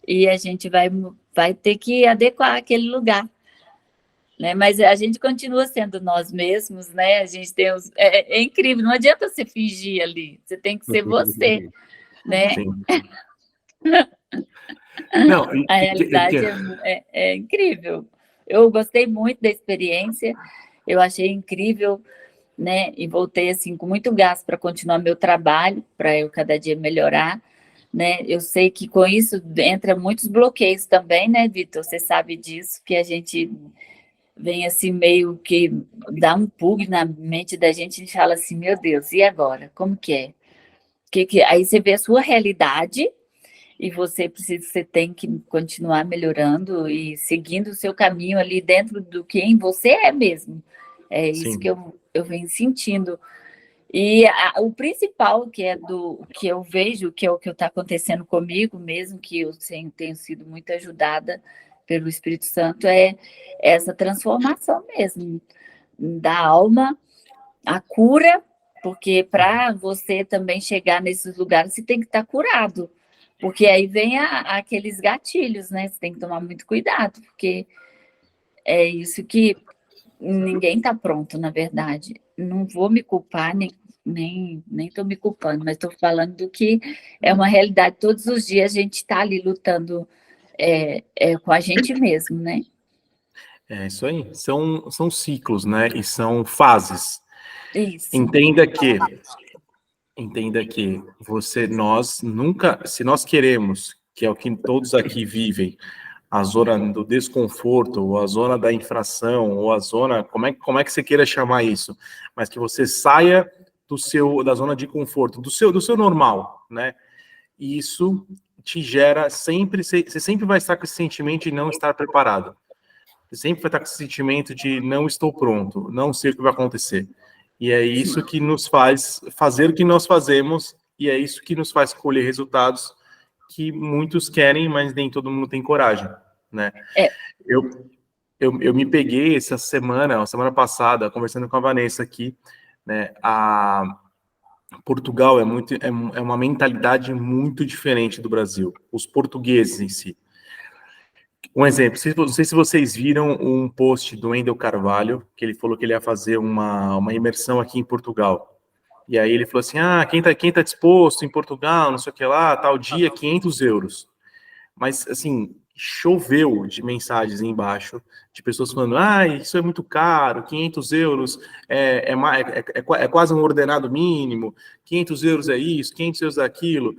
e a gente vai ter que adequar aquele lugar, né? Mas a gente continua sendo nós mesmos, né? A gente tem é incrível, não adianta você fingir ali, você tem que ser você, né? Sim. Não, A realidade é incrível. Eu gostei muito da experiência, eu achei incrível, né? E voltei assim com muito gás para continuar meu trabalho, para eu cada dia melhorar, né? Eu sei que com isso entra muitos bloqueios também, né, Vitor? Você sabe disso, que a gente vem assim meio que dá um bug na mente da gente e fala assim, meu Deus, e agora? Como que é? Aí você vê a sua realidade e você tem que continuar melhorando e seguindo o seu caminho ali dentro do quem você é mesmo. É isso que sim. eu venho sentindo. E o principal que eu vejo, que é o que está acontecendo comigo mesmo, que eu tenho sido muito ajudada pelo Espírito Santo, é essa transformação mesmo da alma, a cura, porque para você também chegar nesses lugares, você tem que estar curado. Porque aí vem aqueles gatilhos, né? Você tem que tomar muito cuidado, porque é isso que ninguém está pronto, na verdade. Não vou me culpar, nem estou me culpando, mas estou falando do que é uma realidade. Todos os dias a gente está ali lutando com a gente mesmo, né? É isso aí. São ciclos, né? E são fases. Isso. Entenda que nós nunca, se nós queremos, que é o que todos aqui vivem, a zona do desconforto, ou a zona da infração, ou a zona, como é que você queira chamar isso, mas que você saia da zona de conforto, do seu normal, né? E isso te gera você sempre vai estar com esse sentimento de não estar preparado. Você sempre vai estar com esse sentimento de não estou pronto, não sei o que vai acontecer. E é isso que nos faz fazer o que nós fazemos, e é isso que nos faz colher resultados que muitos querem, mas nem todo mundo tem coragem, né? Eu me peguei essa semana passada, conversando com a Vanessa aqui, né? Portugal é uma mentalidade muito diferente do Brasil. Os portugueses em si. Um exemplo, não sei se vocês viram um post do Wendel Carvalho, que ele falou que ele ia fazer uma imersão aqui em Portugal. E aí ele falou assim, quem tá disposto em Portugal, não sei o que lá, tal dia, 500 euros. Mas, assim, choveu de mensagens embaixo, de pessoas falando, isso é muito caro, 500 euros é quase um ordenado mínimo, 500 euros é isso, 500 euros é aquilo.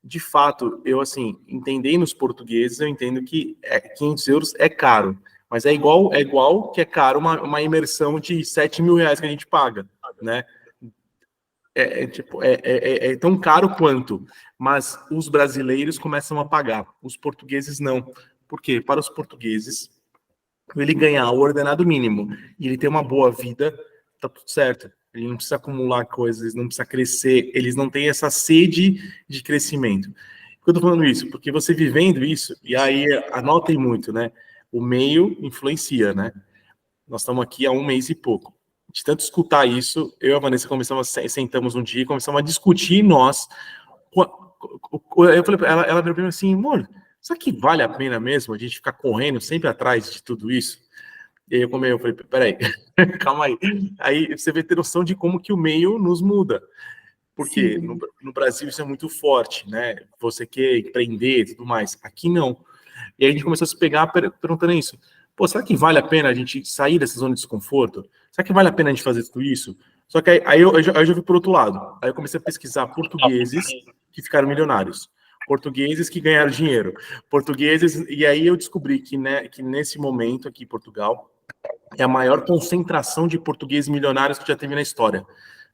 De fato, eu, assim, entendendo os portugueses, eu entendo que 500 euros é caro, mas é igual que é caro uma imersão de 7 mil reais que a gente paga, né? É tão caro quanto, mas os brasileiros começam a pagar, os portugueses não. Por quê? Para os portugueses, ele ganhar o ordenado mínimo e ele ter uma boa vida, tá tudo certo. Ele não precisa acumular coisas, não precisa crescer, eles não têm essa sede de crescimento. Por que eu tô falando isso? Porque você vivendo isso, e aí anotem muito, né? O meio influencia, né? Nós estamos aqui há um mês e pouco. De tanto escutar isso, eu e a Vanessa sentamos um dia e começamos a discutir nós. Eu falei, ela virou para mim assim, amor, será que vale a pena mesmo a gente ficar correndo sempre atrás de tudo isso? E aí eu falei, peraí, calma aí. Aí você vê ter noção de como que o meio nos muda. Porque no Brasil isso é muito forte, né? Você quer empreender e tudo mais. Aqui não. E aí a gente começou a se pegar perguntando isso. Pô, será que vale a pena a gente sair dessa zona de desconforto? Será que vale a pena a gente fazer tudo isso? Só que aí eu já vi por outro lado. Aí eu comecei a pesquisar portugueses que ficaram milionários, portugueses que ganharam dinheiro, portugueses... E aí eu descobri que, né, que nesse momento aqui em Portugal é a maior concentração de portugueses milionários que já teve na história.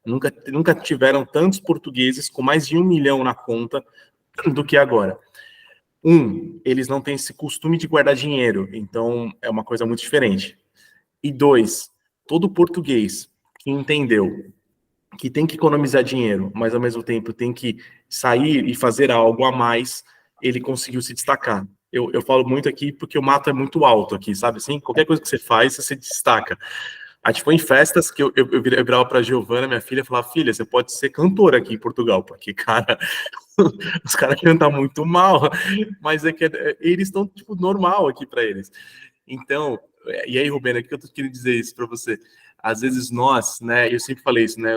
Nunca tiveram tantos portugueses com mais de 1 milhão na conta do que agora. Eles não têm esse costume de guardar dinheiro, então é uma coisa muito diferente. E 2, todo português que entendeu que tem que economizar dinheiro, mas ao mesmo tempo tem que sair e fazer algo a mais, ele conseguiu se destacar. Eu falo muito aqui porque o mato é muito alto aqui, sabe assim? Qualquer coisa que você faz, você se destaca. Aí, tipo, em festas que eu virava pra Giovana, minha filha, e falava, filha, você pode ser cantora aqui em Portugal, porque, cara, os caras cantam muito mal, mas é que eles estão, tipo, normal aqui para eles. Então, e aí, Rubena, o que eu tô querendo dizer isso para você? Às vezes nós, né, eu sempre falei isso, né,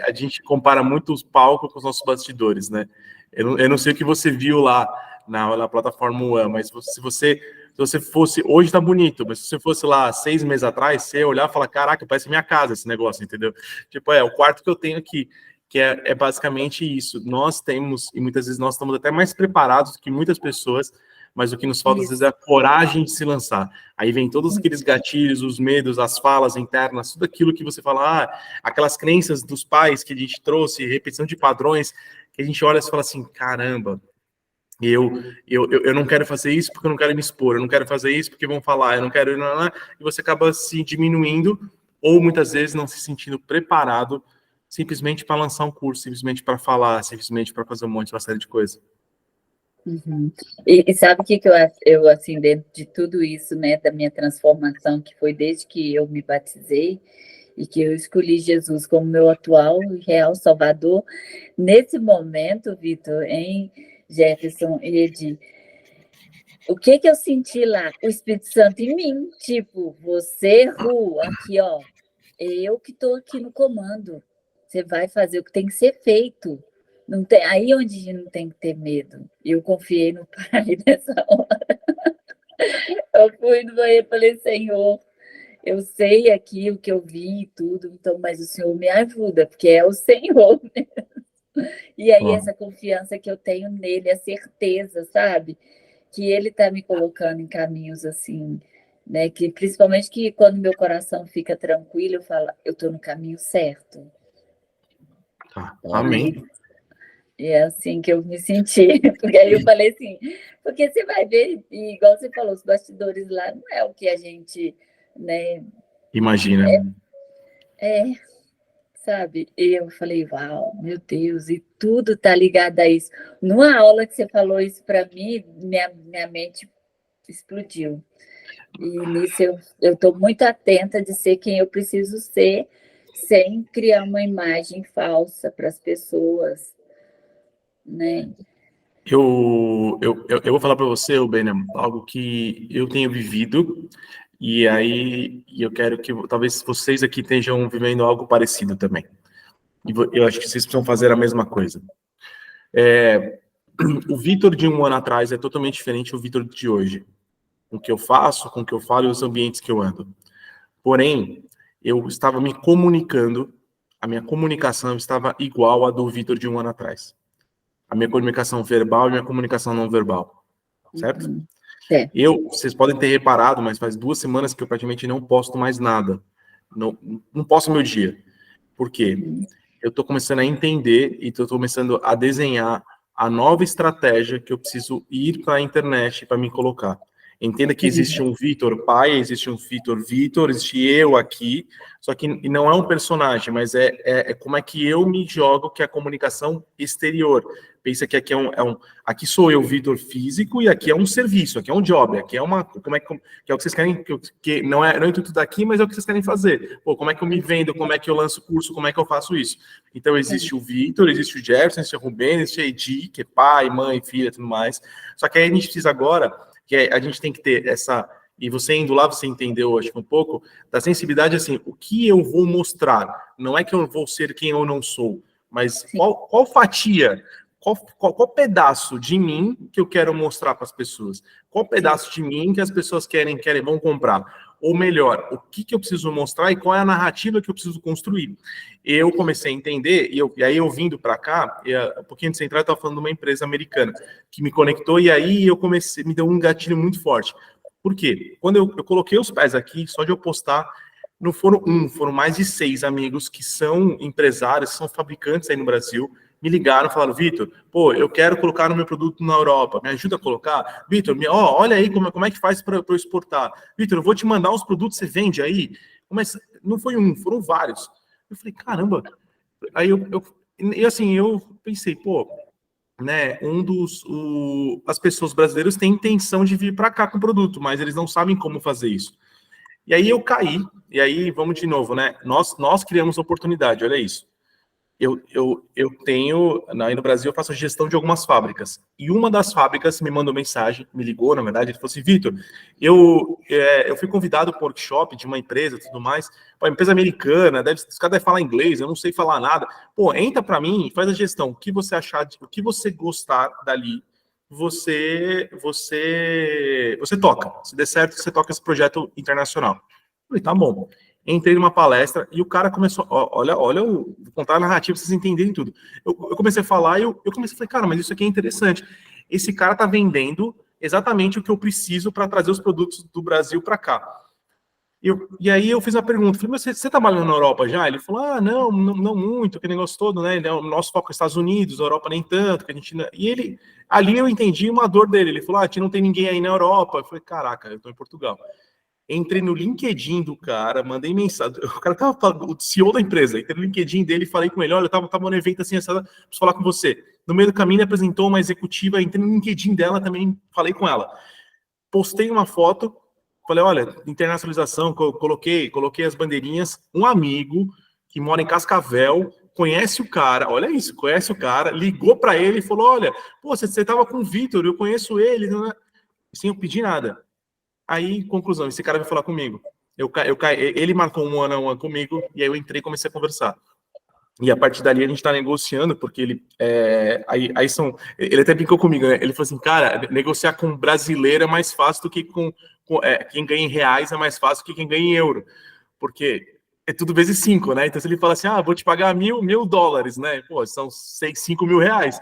a gente compara muito os palcos com os nossos bastidores, né? Eu não sei o que você viu lá na plataforma One, mas se você fosse, hoje tá bonito, mas se você fosse lá 6 meses atrás, você ia olhar e falar, caraca, parece minha casa esse negócio, entendeu? Tipo, o quarto que eu tenho aqui, que é basicamente isso. Nós temos, e muitas vezes nós estamos até mais preparados que muitas pessoas, mas o que nos falta, às vezes, é a coragem de se lançar. Aí vem todos aqueles gatilhos, os medos, as falas internas, tudo aquilo que você fala, aquelas crenças dos pais que a gente trouxe, repetição de padrões, que a gente olha e fala assim, caramba, eu não quero fazer isso porque eu não quero me expor, eu não quero fazer isso porque vão falar, eu não quero... E você acaba se diminuindo, ou muitas vezes não se sentindo preparado simplesmente para lançar um curso, simplesmente para falar, simplesmente para fazer uma série de coisas. Uhum. E sabe o que eu, assim, dentro de tudo isso, né, da minha transformação, que foi desde que eu me batizei e que eu escolhi Jesus como meu atual e real Salvador, nesse momento, Vitor, em Jefferson e Edi, o que eu senti lá? O Espírito Santo em mim, tipo, você, Ru, aqui, ó, eu que estou aqui no comando, você vai fazer o que tem que ser feito. Não tem, aí onde não tem que ter medo. Eu confiei no Pai nessa hora. Eu fui no banheiro e falei, Senhor, eu sei aqui o que eu vi e tudo, então, mas o Senhor me ajuda, porque é o Senhor mesmo. E aí, essa confiança que eu tenho nele, a certeza, sabe? Que ele está me colocando em caminhos assim, né? Que principalmente que quando meu coração fica tranquilo, eu falo, eu estou no caminho certo. Amém. E é assim que eu me senti, porque aí eu falei assim, porque você vai ver, e igual você falou, os bastidores lá não é o que a gente, né? Imagina. Sabe? E eu falei, uau, meu Deus, e tudo tá ligado a isso. Numa aula que você falou isso para mim, minha mente explodiu. E nisso eu estou muito atenta de ser quem eu preciso ser, sem criar uma imagem falsa para as pessoas, né? Eu vou falar para você, Benham, algo que eu tenho vivido, e aí eu quero que talvez vocês aqui estejam vivendo algo parecido também. E eu acho que vocês precisam fazer a mesma coisa. O Vitor de um ano atrás é totalmente diferente do Vitor de hoje. Com o que eu faço, com o que eu falo e os ambientes que eu ando. Porém, eu estava me comunicando, a minha comunicação estava igual à do Vitor de um ano atrás. A minha comunicação verbal e a minha comunicação não verbal, certo? Uhum. Vocês podem ter reparado, mas faz 2 semanas que eu praticamente não posto mais nada. Não posto meu dia. Por quê? Eu estou começando a entender e estou começando a desenhar a nova estratégia que eu preciso ir para a internet para me colocar. Entenda que existe um Vitor pai, existe um Vitor, existe eu aqui, só que não é um personagem, mas é como é que eu me jogo, que é a comunicação exterior. Pensa que aqui aqui sou eu, Vitor físico, e aqui é um serviço, aqui é um job, aqui é que é o que vocês querem, que não é o intuito daqui, mas é o que vocês querem fazer. Pô, como é que eu me vendo, como é que eu lanço curso, como é que eu faço isso? Então existe o Vitor, existe o Jefferson, existe o Rubens, existe a Edi, que é pai, mãe, filha, tudo mais. Só que aí a gente precisa agora que a gente tem que ter essa, e você indo lá, você entendeu, acho que um pouco, da sensibilidade, assim, o que eu vou mostrar, não é que eu vou ser quem eu não sou, mas qual fatia, qual pedaço de mim que eu quero mostrar para as pessoas? Qual pedaço de mim que as pessoas vão comprar? Ou melhor, o que eu preciso mostrar e qual é a narrativa que eu preciso construir? Eu comecei a entender, e aí eu vindo para cá, um pouquinho de central, eu estava falando de uma empresa americana que me conectou, e aí eu comecei, me deu um gatilho muito forte. Por quê? Quando eu coloquei os pés aqui, só de eu postar, não foram foram mais de 6 amigos que são empresários, são fabricantes aí no Brasil, me ligaram, falaram, Vitor, pô, eu quero colocar no meu produto na Europa, me ajuda a colocar? Vitor, olha aí como é que faz para eu exportar. Vitor, eu vou te mandar os produtos, você vende aí? Mas não foi foram vários. Eu falei, caramba. Aí eu pensei, pô, né, as pessoas brasileiras têm intenção de vir para cá com o produto, mas eles não sabem como fazer isso. E aí eu caí, e aí vamos de novo, né? Nós criamos oportunidade, olha isso. Eu tenho, aí no Brasil, eu faço a gestão de algumas fábricas. E uma das fábricas me mandou mensagem, me ligou, na verdade, ele falou assim, Vitor, eu fui convidado para um workshop de uma empresa e tudo mais, uma empresa americana, os caras devem falar inglês, eu não sei falar nada. Pô, entra para mim, faz a gestão, o que você achar, o que você gostar dali, você toca. Se der certo, você toca esse projeto internacional. Eu falei, tá bom. Entrei numa palestra e o cara começou, olha, vou contar a narrativa pra vocês entenderem tudo. Eu comecei a falar e eu comecei a falar, cara, mas isso aqui é interessante. Esse cara tá vendendo exatamente o que eu preciso para trazer os produtos do Brasil para cá. E aí eu fiz uma pergunta, falei, mas você trabalhou na Europa já? Ele falou, não muito, aquele negócio todo, né? O nosso foco é Estados Unidos, Europa nem tanto, que a gente... E ali eu entendi uma dor dele, ele falou, aqui não tem ninguém aí na Europa. Eu falei, caraca, eu tô em Portugal. Entrei no LinkedIn do cara, mandei mensagem. O cara tava o CEO da empresa. Entrei no LinkedIn dele e falei com ele: olha, eu tava no evento assim, preciso falar com você. No meio do caminho, ele apresentou uma executiva. Entrei no LinkedIn dela também, falei com ela. Postei uma foto, falei: olha, internacionalização, coloquei as bandeirinhas. Um amigo que mora em Cascavel conhece o cara, olha isso, conhece o cara, ligou para ele e falou: olha, pô, você tava com o Vitor, eu conheço ele, não é? Sem eu pedir nada. Aí, conclusão, esse cara veio falar comigo. Ele marcou um one-on-one comigo, e aí eu entrei e comecei a conversar. E a partir dali a gente tá negociando, porque ele... Ele até brincou comigo, né? Ele falou assim, cara, negociar com brasileiro é mais fácil do que quem ganha em reais é mais fácil do que quem ganha em euro. Porque é tudo vezes 5, né? Então se ele fala assim, vou te pagar $1.000, né? Pô, são 5 mil reais.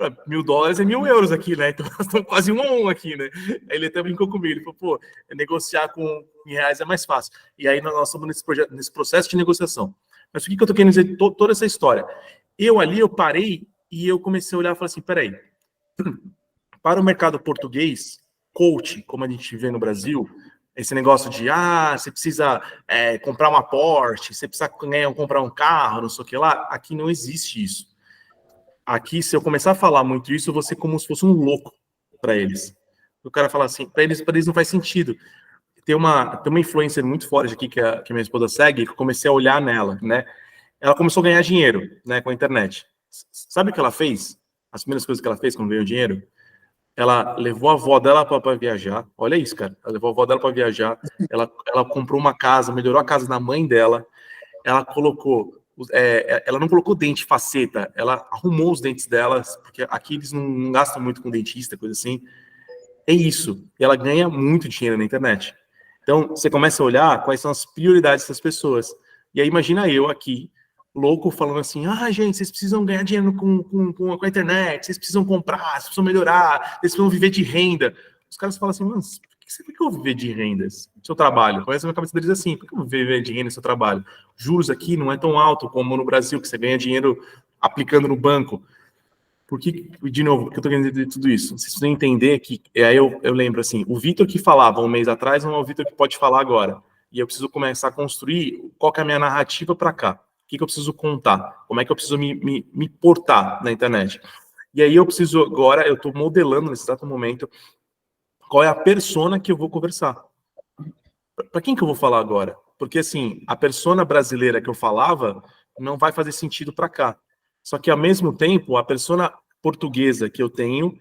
$1.000 é 1.000 euros aqui, né? Então nós estamos quase 1 a 1 aqui, né? Aí ele até brincou comigo, ele falou, pô, negociar em reais é mais fácil. E aí nós estamos nesse processo de negociação. Mas o que eu tô querendo dizer toda essa história? Eu parei e eu comecei a olhar e falei assim, peraí, para o mercado português, coach, como a gente vê no Brasil, esse negócio de, você precisa comprar uma Porsche, você precisa comprar um carro, não sei o que lá, aqui não existe isso. Aqui, se eu começar a falar muito isso, eu vou ser como se fosse um louco para eles. O cara fala assim, para eles não faz sentido. Tem uma influencer muito forte aqui que a minha esposa segue, que eu comecei a olhar nela, né? Ela começou a ganhar dinheiro, né, com a internet. Sabe o que ela fez? As primeiras coisas que ela fez quando ganhou dinheiro? Ela levou a avó dela para viajar. Olha isso, cara. Ela levou a avó dela para viajar. Ela comprou uma casa, melhorou a casa da mãe dela. Ela colocou... ela não colocou dente faceta, ela arrumou os dentes dela, porque aqui eles não gastam muito com dentista, coisa assim. É isso. E ela ganha muito dinheiro na internet. Então, você começa a olhar quais são as prioridades dessas pessoas. E aí, imagina eu aqui, louco, falando assim, gente, vocês precisam ganhar dinheiro com a internet, vocês precisam comprar, vocês precisam melhorar, vocês precisam viver de renda. Os caras falam assim, mano, por que eu vou viver de rendas no seu trabalho? Começa na cabeça deles assim, por que eu vou viver de renda no seu trabalho? Juros aqui não é tão alto como no Brasil, que você ganha dinheiro aplicando no banco. De novo, por que eu tô querendo dizer tudo isso? Vocês precisam entender que, aí eu lembro assim, o Vitor que falava um mês atrás não é o Vitor que pode falar agora. E eu preciso começar a construir qual que é a minha narrativa para cá. O que eu preciso contar? Como é que eu preciso me portar na internet? E aí eu preciso agora, eu estou modelando nesse exato momento, qual é a persona que eu vou conversar. Para quem que eu vou falar agora? Porque assim, a persona brasileira que eu falava não vai fazer sentido para cá. Só que, ao mesmo tempo, a persona portuguesa que eu tenho,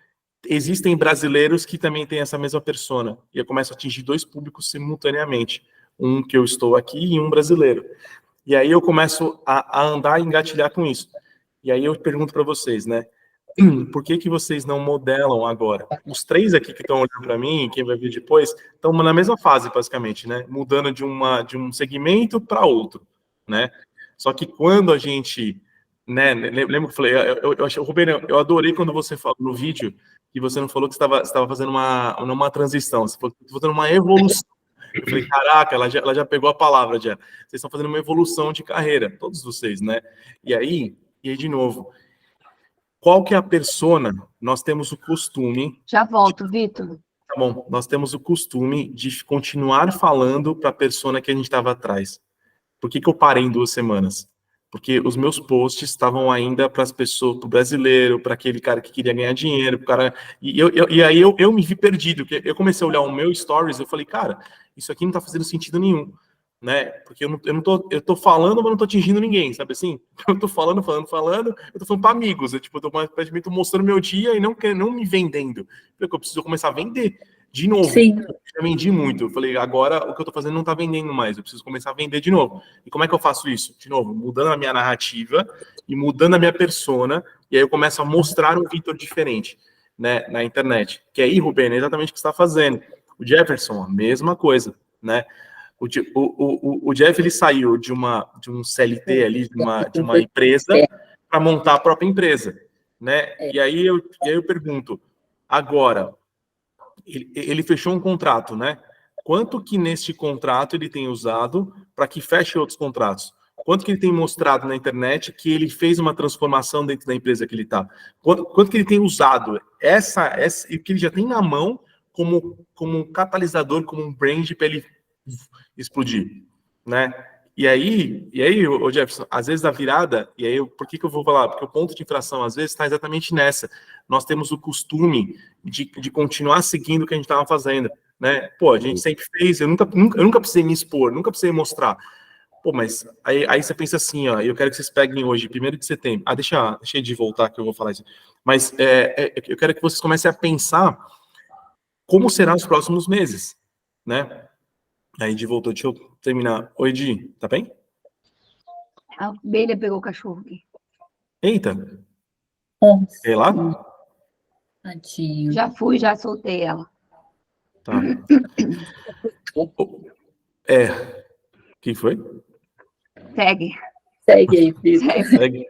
existem brasileiros que também têm essa mesma persona. E eu começo a atingir 2 públicos simultaneamente. Um que eu estou aqui e um brasileiro. E aí eu começo a andar e engatilhar com isso. E aí eu pergunto para vocês, né? Por que vocês não modelam agora? Os 3 aqui que estão olhando para mim, quem vai ver depois, estão na mesma fase, basicamente, né? Mudando de um segmento para outro, né? Só que quando a gente... né? Lembra que eu falei, Rubem, eu adorei quando você falou no vídeo que você não falou que você estava fazendo uma transição, você falou que estava fazendo uma evolução. Eu falei, caraca, ela já pegou a palavra, já. Vocês estão fazendo uma evolução de carreira, todos vocês, né? E aí de novo, qual que é a persona? Nós temos o costume... Já volto, Vitor. Tá bom, nós temos o costume de continuar falando para a persona que a gente estava atrás. Por que eu parei em 2 semanas? Porque os meus posts estavam ainda para as pessoas, para o brasileiro, para aquele cara que queria ganhar dinheiro, pro cara. E aí eu me vi perdido, porque eu comecei a olhar o meu stories, eu falei, cara, isso aqui não está fazendo sentido nenhum, né? Porque eu tô falando, mas não tô atingindo ninguém, sabe assim? Eu tô falando, eu tô falando para amigos, eu tô praticamente tô mostrando meu dia e não me vendendo. Porque eu preciso começar a vender de novo. Sim. Eu vendi muito. Eu falei, agora o que eu tô fazendo não tá vendendo mais. Eu preciso começar a vender de novo. E como é que eu faço isso? De novo, mudando a minha narrativa e mudando a minha persona. E aí eu começo a mostrar um Vitor diferente, né, na internet. Que aí, Rubén, é exatamente o que você está fazendo. O Jefferson, a mesma coisa, né? O Jeff, ele saiu de um CLT ali, de uma empresa, para montar a própria empresa, né? E aí eu pergunto, agora, ele fechou um contrato, né? Quanto que neste contrato ele tem usado para que feche outros contratos? Quanto que ele tem mostrado na internet que ele fez uma transformação dentro da empresa que ele está? Quanto que ele tem usado essa que ele já tem na mão como um catalisador, como um brand para ele explodir, né? E aí, o Jefferson, às vezes a virada, e aí, por que eu vou falar? Porque o ponto de infração, às vezes, está exatamente nessa. Nós temos o costume de continuar seguindo o que a gente estava fazendo, né? Pô, a gente sempre fez, eu nunca precisei me expor, nunca precisei mostrar. Pô, mas aí você pensa assim, ó, eu quero que vocês peguem hoje, 1º de setembro. Deixa eu de voltar que eu vou falar isso. Mas eu quero que vocês comecem a pensar como serão os próximos meses, né? Aí, Edi voltou, deixa eu terminar. Oi, Edi, tá bem? A abelha pegou o cachorro aqui. Eita. Nossa. Sei lá? Tadinho. Já soltei ela. Tá. O que foi? Segue. Segue aí, filho. Segue.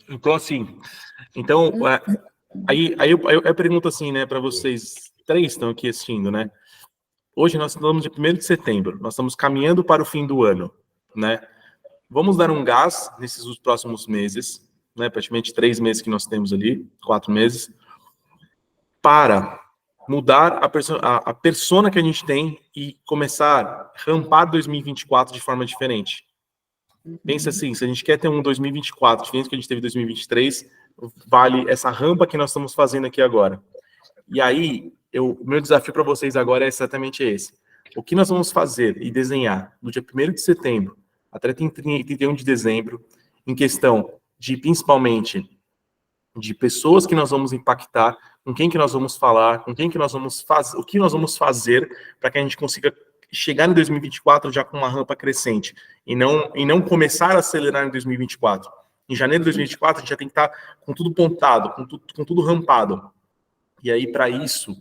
Então, assim, aí eu pergunto assim, né, para vocês, 3 estão aqui assistindo, né? Hoje nós estamos de 1º de setembro, nós estamos caminhando para o fim do ano, né? Vamos dar um gás nesses próximos meses, né? Praticamente 3 meses que nós temos ali, 4 meses, para mudar a persona que a gente tem e começar a rampar 2024 de forma diferente. Pensa assim, se a gente quer ter um 2024 diferente do que a gente teve em 2023, vale essa rampa que nós estamos fazendo aqui agora. E aí, o meu desafio para vocês agora é exatamente esse. O que nós vamos fazer e desenhar do dia 1º de setembro até 31 de dezembro, em questão de, principalmente, de pessoas que nós vamos impactar, com quem que nós vamos falar, com quem que nós vamos fazer, o que nós vamos fazer para que a gente consiga chegar em 2024 já com uma rampa crescente e não começar a acelerar em 2024. Em janeiro de 2024 a gente já tem que estar com tudo pontado, com tudo rampado. E aí para isso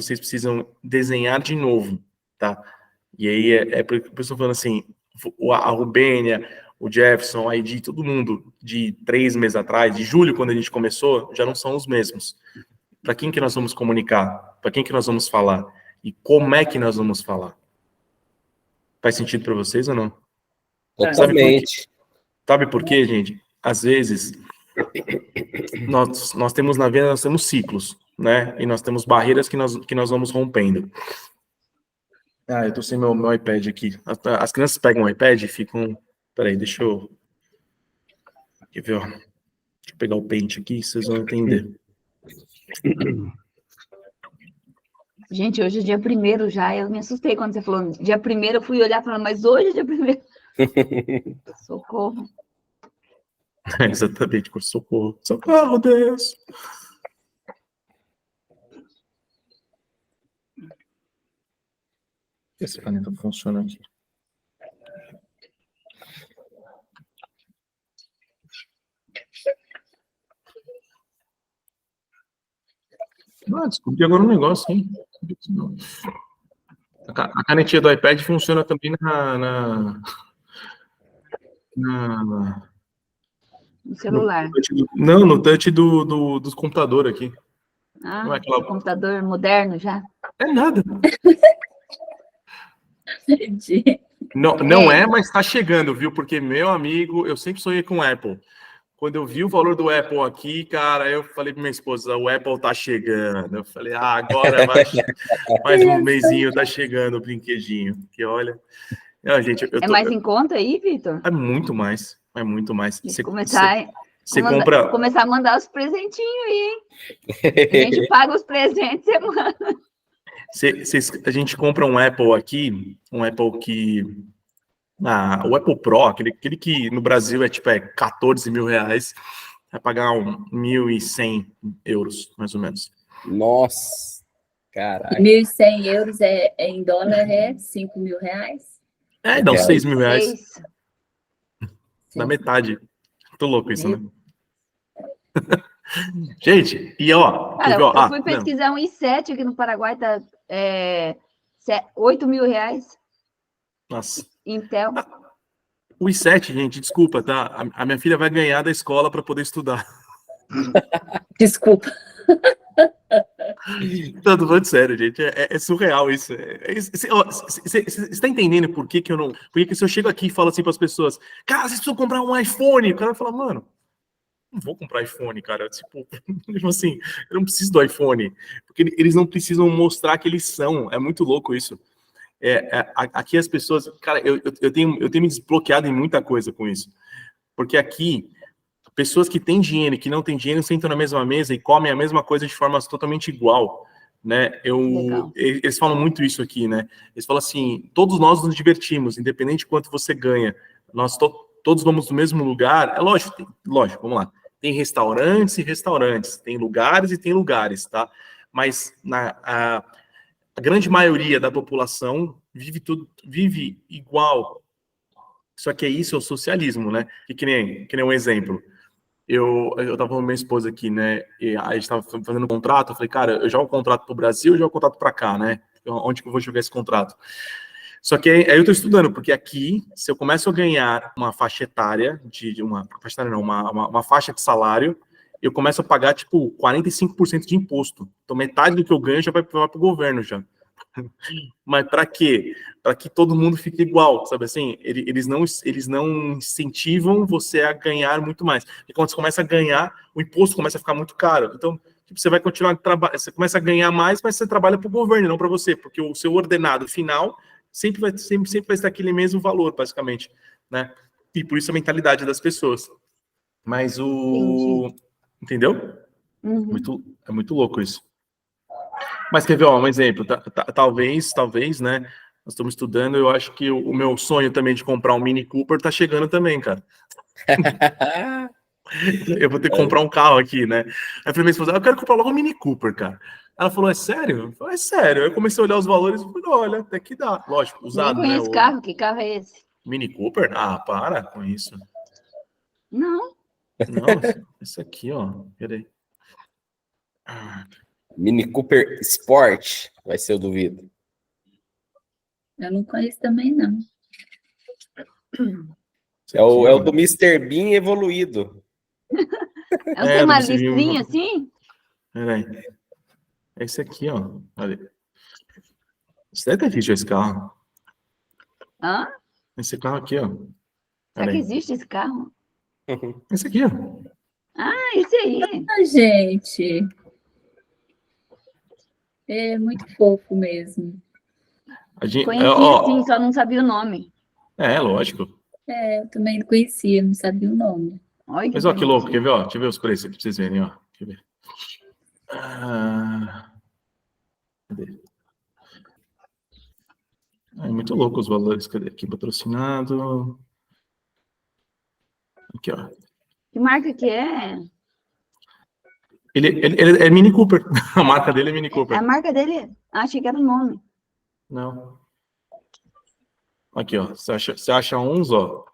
vocês precisam desenhar de novo, tá? E aí é por isso que eu estou falando assim, a Rubênia, o Jefferson, a Edi, todo mundo de 3 meses atrás, de julho, quando a gente começou, já não são os mesmos. Para quem que nós vamos comunicar? Para quem que nós vamos falar? E como é que nós vamos falar? Faz sentido para vocês ou não? Totalmente. Sabe por quê, gente? Às vezes, nós temos na vida, nós temos ciclos, né? E nós temos barreiras que nós vamos rompendo. Eu tô sem meu iPad aqui. As crianças pegam o iPad e ficam... Peraí, deixa eu... Quer ver, ó? Deixa eu pegar o Paint aqui, vocês vão entender. Gente, hoje é dia 1º já, eu me assustei quando você falou dia 1º, eu fui olhar e falei, mas hoje é dia 1º. Socorro. Exatamente, por socorro. Socorro, Deus! Esse planeta funciona aqui. Descobri agora um negócio, hein? A canetinha do iPad funciona também No celular. No touch do computador aqui. Não é aquela... computador moderno já? É nada. Entendi. Não é, mas tá chegando, viu? Porque, meu amigo, eu sempre sonhei com Apple. Quando eu vi o valor do Apple aqui, cara, eu falei pra minha esposa, o Apple tá chegando. Eu falei, agora vai, mais um mesinho tá chegando o brinquedinho. Que olha, Não, gente, É mais em conta aí, Vitor? É muito mais. É muito mais. Tem que começar Compra. a mandar os presentinhos aí, hein? A gente paga os presentes, você manda. A gente compra um Apple aqui, um Apple que. O Apple Pro, aquele que no Brasil é tipo 14 mil reais, vai pagar 1.100 euros, mais ou menos. Nossa, caraca. 1.100 euros em dólar é 5 mil reais? Não, 6 mil reais. 6. Na metade. Tô louco isso, né? Gente, e ó... Cara, eu fui pesquisar um i7 aqui no Paraguai, tá 8 mil reais. Nossa. Intel. O i7, gente, desculpa, tá? A minha filha vai ganhar da escola para poder estudar. Desculpa. Não, tô falando sério, gente. É surreal isso. Você está entendendo por que eu não... Por que se eu chego aqui e falo assim para as pessoas, cara, vocês precisam comprar um iPhone? O cara fala, mano, não vou comprar iPhone, cara. Tipo assim, eu não preciso do iPhone. Porque eles não precisam mostrar que eles são. É muito louco isso. Aqui as pessoas... Cara, eu tenho me desbloqueado em muita coisa com isso. Porque aqui, pessoas que têm dinheiro e que não têm dinheiro sentam na mesma mesa e comem a mesma coisa de forma totalmente igual, né? Eles falam muito isso aqui, né? Eles falam assim, todos nós nos divertimos, independente de quanto você ganha. Nós todos vamos no mesmo lugar. É lógico, vamos lá. Tem restaurantes e restaurantes, tem lugares e tem lugares, tá? Mas a grande maioria da população vive igual. Só que isso é o socialismo, né? E que nem um exemplo. Eu tava falando com minha esposa aqui, né? E a gente tava fazendo um contrato. Eu falei, cara, eu jogo o contrato pro Brasil, eu jogo o contrato para cá, né? Onde que eu vou jogar esse contrato? Só que aí eu tô estudando, porque aqui, se eu começo a ganhar uma faixa etária, uma faixa de salário, eu começo a pagar, tipo, 45% de imposto. Então, metade do que eu ganho já vai pro governo, já. Mas para quê? Para que todo mundo fique igual, sabe assim? Eles não incentivam você a ganhar muito mais. E quando você começa a ganhar, o imposto começa a ficar muito caro. Então, tipo, você vai continuar trabalhando, você começa a ganhar mais, mas você trabalha para o governo, não para você, porque o seu ordenado final sempre vai estar aquele mesmo valor, basicamente, né? E por isso a mentalidade das pessoas. Mas entendeu? Uhum. É muito louco isso. Mas quer ver, um exemplo? Talvez, né? Nós estamos estudando, eu acho que o meu sonho também de comprar um Mini Cooper tá chegando também, cara. Eu vou ter que comprar um carro aqui, né? Aí eu falei, minha esposa, eu quero comprar logo um Mini Cooper, cara. Ela falou, é sério? Eu falei, é sério. Aí eu comecei a olhar os valores e falei, olha, até que dá. Lógico, usado, nem conheço carro, que carro é esse? Mini Cooper? Ah, para com isso. Não. Não, esse aqui, ó. Peraí. Mini Cooper Sport, vai ser, eu duvido. Eu não conheço também, não. É o do Mr. Bean evoluído. Não tem uma listrinha assim? Peraí. É esse aqui, ó. Olha. Você deve ter visto esse carro. Hã? Esse carro aqui, ó. Será que existe esse carro? Esse aqui, ó. Ah, esse aí. Ah, gente. É muito fofo mesmo. Conhecia, sim, só não sabia o nome. Lógico. Eu também não conhecia, não sabia o nome. Olha, mas olha que louco, quer ver? Ó, deixa eu ver os preços aqui pra vocês verem, ó. Deixa eu ver. Cadê? É muito louco os valores. Cadê? Aqui, patrocinado. Aqui, ó. Que marca que é? Ele é Mini Cooper. A marca dele é Mini Cooper. A marca dele? Achei que era o nome. Não. Aqui, ó. Você acha uns, ó.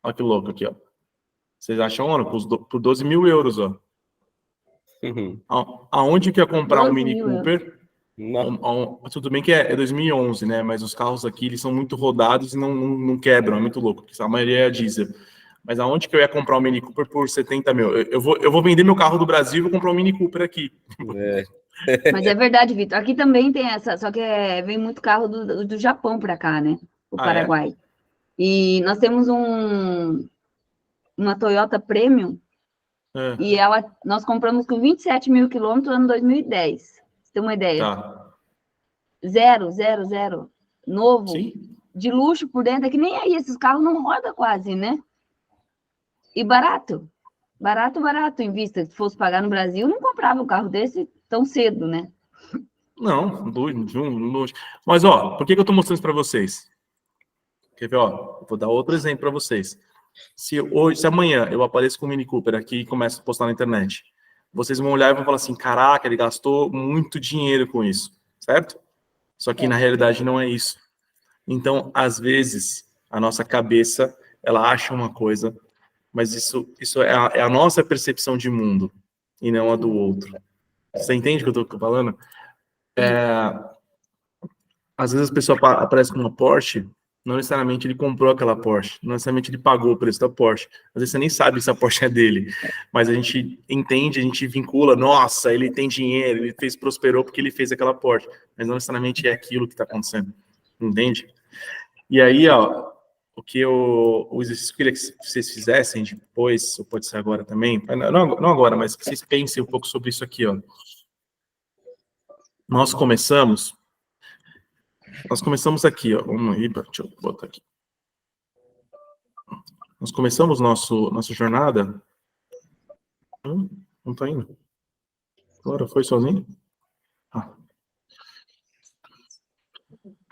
Olha que louco aqui, ó. Vocês acham, ó, por 12 mil euros, ó. Aonde que ia comprar um Mini Cooper? Tudo bem que é 2011, né? Mas os carros aqui, eles são muito rodados e não quebram. É muito louco, porque a maioria é diesel. Mas aonde que eu ia comprar um Mini Cooper por 70 mil? Eu vou vender meu carro do Brasil e vou comprar um Mini Cooper aqui. Mas é verdade, Vitor. Aqui também tem essa, só que vem muito carro do Japão para cá, né? O Paraguai. É? E nós temos uma Toyota Premium e nós compramos com 27 mil quilômetros no ano 2010. Você tem uma ideia? Tá. Zero. Novo. Sim. de luxo por dentro, é que nem aí, esses carros não rodam quase, né? E barato. Barato, barato em vista. Se fosse pagar no Brasil, não comprava um carro desse tão cedo, né? Não, luxo. Mas, ó, por que eu tô mostrando isso para vocês? Quer ver, ó? Eu vou dar outro exemplo para vocês. Se amanhã eu apareço com o Mini Cooper aqui e começo a postar na internet, vocês vão olhar e vão falar assim, caraca, ele gastou muito dinheiro com isso, certo? Só que na realidade não é isso. Então, às vezes, a nossa cabeça, ela acha uma coisa, mas isso é a nossa percepção de mundo e não a do outro. Você entende o que eu estou falando? Às vezes a pessoa aparece com uma Porsche, não necessariamente ele comprou aquela Porsche, não necessariamente ele pagou o preço da Porsche. Às vezes você nem sabe se a Porsche é dele, mas a gente entende, a gente vincula, nossa, ele tem dinheiro, ele prosperou porque ele fez aquela Porsche, mas não necessariamente é aquilo que está acontecendo, entende? E aí, ó, o exercício que eu queria que vocês fizessem depois, ou pode ser agora também, não agora, mas que vocês pensem um pouco sobre isso aqui, ó. Nós começamos aqui, ó. Vamos aí, deixa eu botar aqui. Nós começamos nossa jornada. Não tá indo. Agora foi sozinho?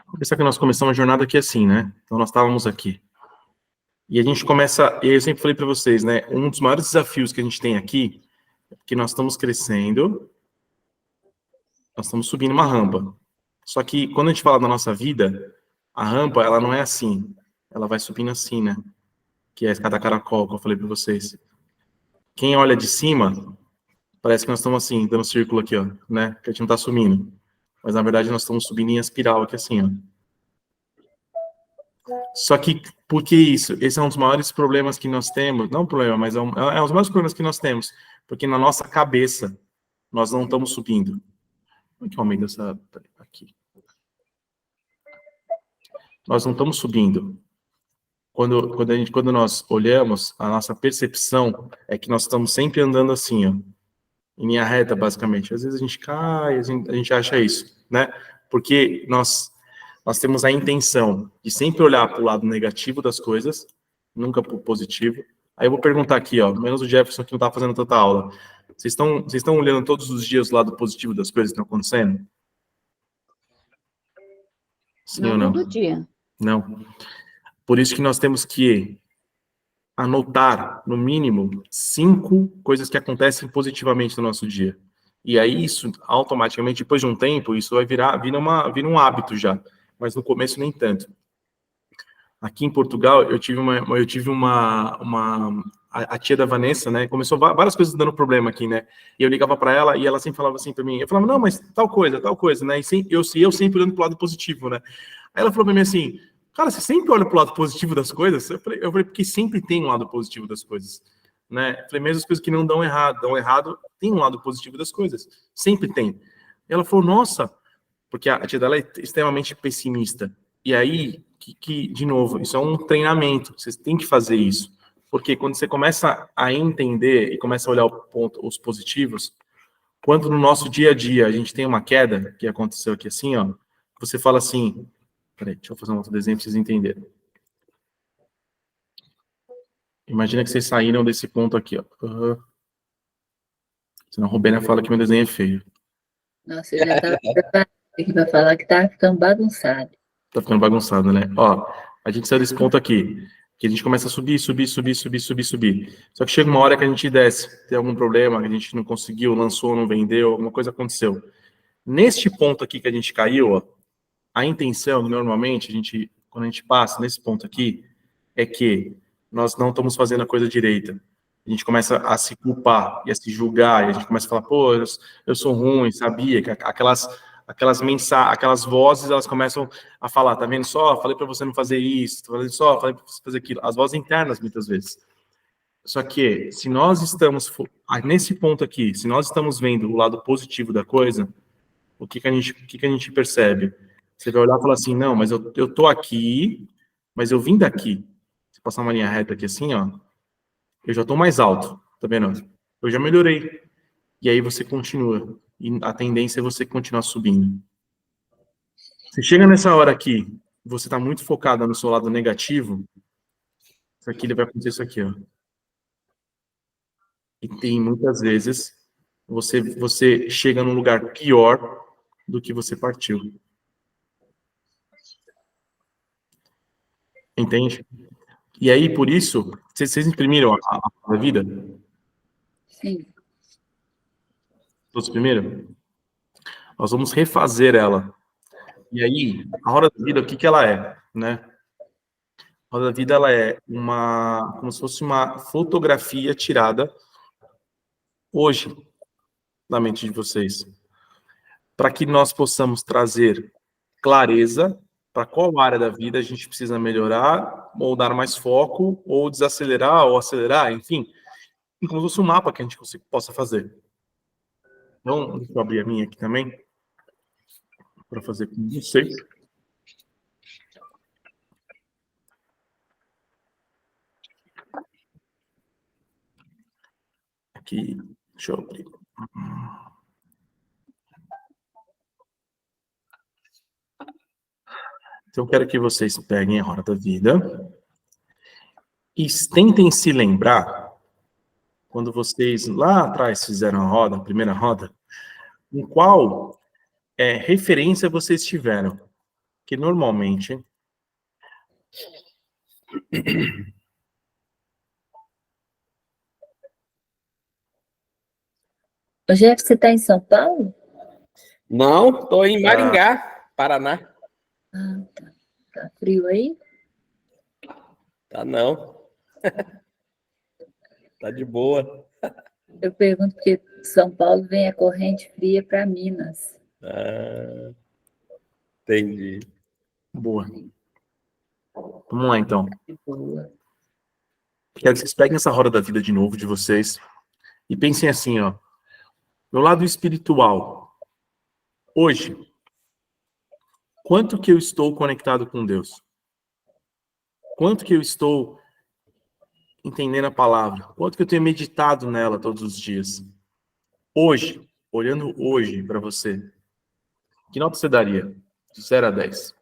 Vou pensar que nós começamos a jornada aqui assim, né? Então nós estávamos aqui. E a gente começa, e eu sempre falei para vocês, né? Um dos maiores desafios que a gente tem aqui é que nós estamos crescendo, nós estamos subindo uma rampa. Só que quando a gente fala da nossa vida, a rampa, ela não é assim. Ela vai subindo assim, né? Que é a escada caracol, que eu falei para vocês. Quem olha de cima, parece que nós estamos assim, dando círculo aqui, ó, né? Que a gente não está subindo. Mas, na verdade, nós estamos subindo em espiral aqui assim, ó. Só que, por que isso? Esse é um dos maiores problemas que nós temos. Não um problema, mas é um dos maiores problemas que nós temos. Porque na nossa cabeça, nós não estamos subindo. Como é que eu aumento essa... aqui. Nós não estamos subindo. Quando nós olhamos, a nossa percepção é que nós estamos sempre andando assim, ó, em linha reta, basicamente. Às vezes a gente cai, a gente acha isso, né? Porque nós temos a intenção de sempre olhar para o lado negativo das coisas, nunca para o positivo. Aí eu vou perguntar aqui, ó, menos o Jefferson que não está fazendo tanta aula. Vocês estão olhando todos os dias o lado positivo das coisas que estão acontecendo? Sim ou não? Todo dia. Não. Por isso que nós temos que anotar, no mínimo, 5 coisas que acontecem positivamente no nosso dia. E aí, isso, automaticamente, depois de um tempo, isso vai vira um hábito já. Mas no começo, nem tanto. Aqui em Portugal, eu tive a tia da Vanessa, né, começou várias coisas dando problema aqui, né, e eu ligava para ela e ela sempre falava assim para mim, eu falava, não, mas tal coisa, né, e eu sempre olhando pro lado positivo, né. Aí ela falou para mim assim, cara, você sempre olha pro lado positivo das coisas? Eu falei, porque sempre tem um lado positivo das coisas, né. Eu falei, mesmo as coisas que não dão errado, tem um lado positivo das coisas, sempre tem. E ela falou, nossa, porque a tia dela é extremamente pessimista. E aí, de novo, isso é um treinamento, vocês têm que fazer isso. Porque quando você começa a entender e começa a olhar os positivos, quando no nosso dia a dia a gente tem uma queda, que aconteceu aqui assim, ó, você fala assim, peraí, deixa eu fazer um outro desenho para vocês entenderem. Imagina que vocês saíram desse ponto aqui, ó. Senão a Rubena fala que meu desenho é feio. Nossa, eu já estava preparado aqui para falar que tá ficando bagunçado. Tá ficando bagunçado, né? Ó, a gente saiu desse ponto aqui, que a gente começa a subir. Só que chega uma hora que a gente desce, tem algum problema, que a gente não conseguiu, lançou, não vendeu, alguma coisa aconteceu. Neste ponto aqui que a gente caiu, ó, a intenção, normalmente, quando a gente passa nesse ponto aqui, é que nós não estamos fazendo a coisa direita. A gente começa a se culpar e a se julgar, e a gente começa a falar, pô, eu sou ruim, sabia? Que aquelas vozes, elas começam a falar, tá vendo só? Falei para você não fazer isso, falei para você fazer aquilo. As vozes internas, muitas vezes. Só que, se nós estamos, nesse ponto aqui, se nós estamos vendo o lado positivo da coisa, o que a gente percebe? Você vai olhar e falar assim, não, mas eu tô aqui, mas eu vim daqui. Se passar uma linha reta aqui assim, ó, eu já tô mais alto, tá vendo? Eu já melhorei. E aí você continua. E a tendência é você continuar subindo. Você chega nessa hora aqui, você está muito focada no seu lado negativo, isso aqui ele vai acontecer isso aqui, ó. E tem muitas vezes você chega num lugar pior do que você partiu. Entende? E aí, por isso, vocês imprimiram a vida? Sim. Todos imprimiram? Nós vamos refazer ela. E aí, a roda da vida, o que ela é, né? A roda da vida, ela é como se fosse uma fotografia tirada hoje na mente de vocês, para que nós possamos trazer clareza para qual área da vida a gente precisa melhorar, ou dar mais foco, ou desacelerar, ou acelerar, enfim, como se fosse um mapa que a gente possa fazer. Então, deixa eu abrir a minha aqui também, para fazer com vocês. Aqui, deixa eu abrir. Então, eu quero que vocês peguem a roda da vida e tentem se lembrar, quando vocês lá atrás fizeram a roda, a primeira roda, em qual referência vocês tiveram. Que normalmente... O Jeff, você está em São Paulo? Não, tô em Maringá, Paraná. Ah, tá. Tá frio aí? Tá não. Tá de boa. Eu pergunto porque São Paulo vem a corrente fria para Minas. Ah, entendi. Boa. Vamos lá, então. Boa. Quero que vocês peguem essa roda da vida de novo de vocês e pensem assim, ó. Meu lado espiritual. Hoje, quanto que eu estou conectado com Deus? Quanto que eu estou entendendo a palavra? Quanto que eu tenho meditado nela todos os dias? Hoje, olhando hoje para você, que nota você daria? De 0 a 10.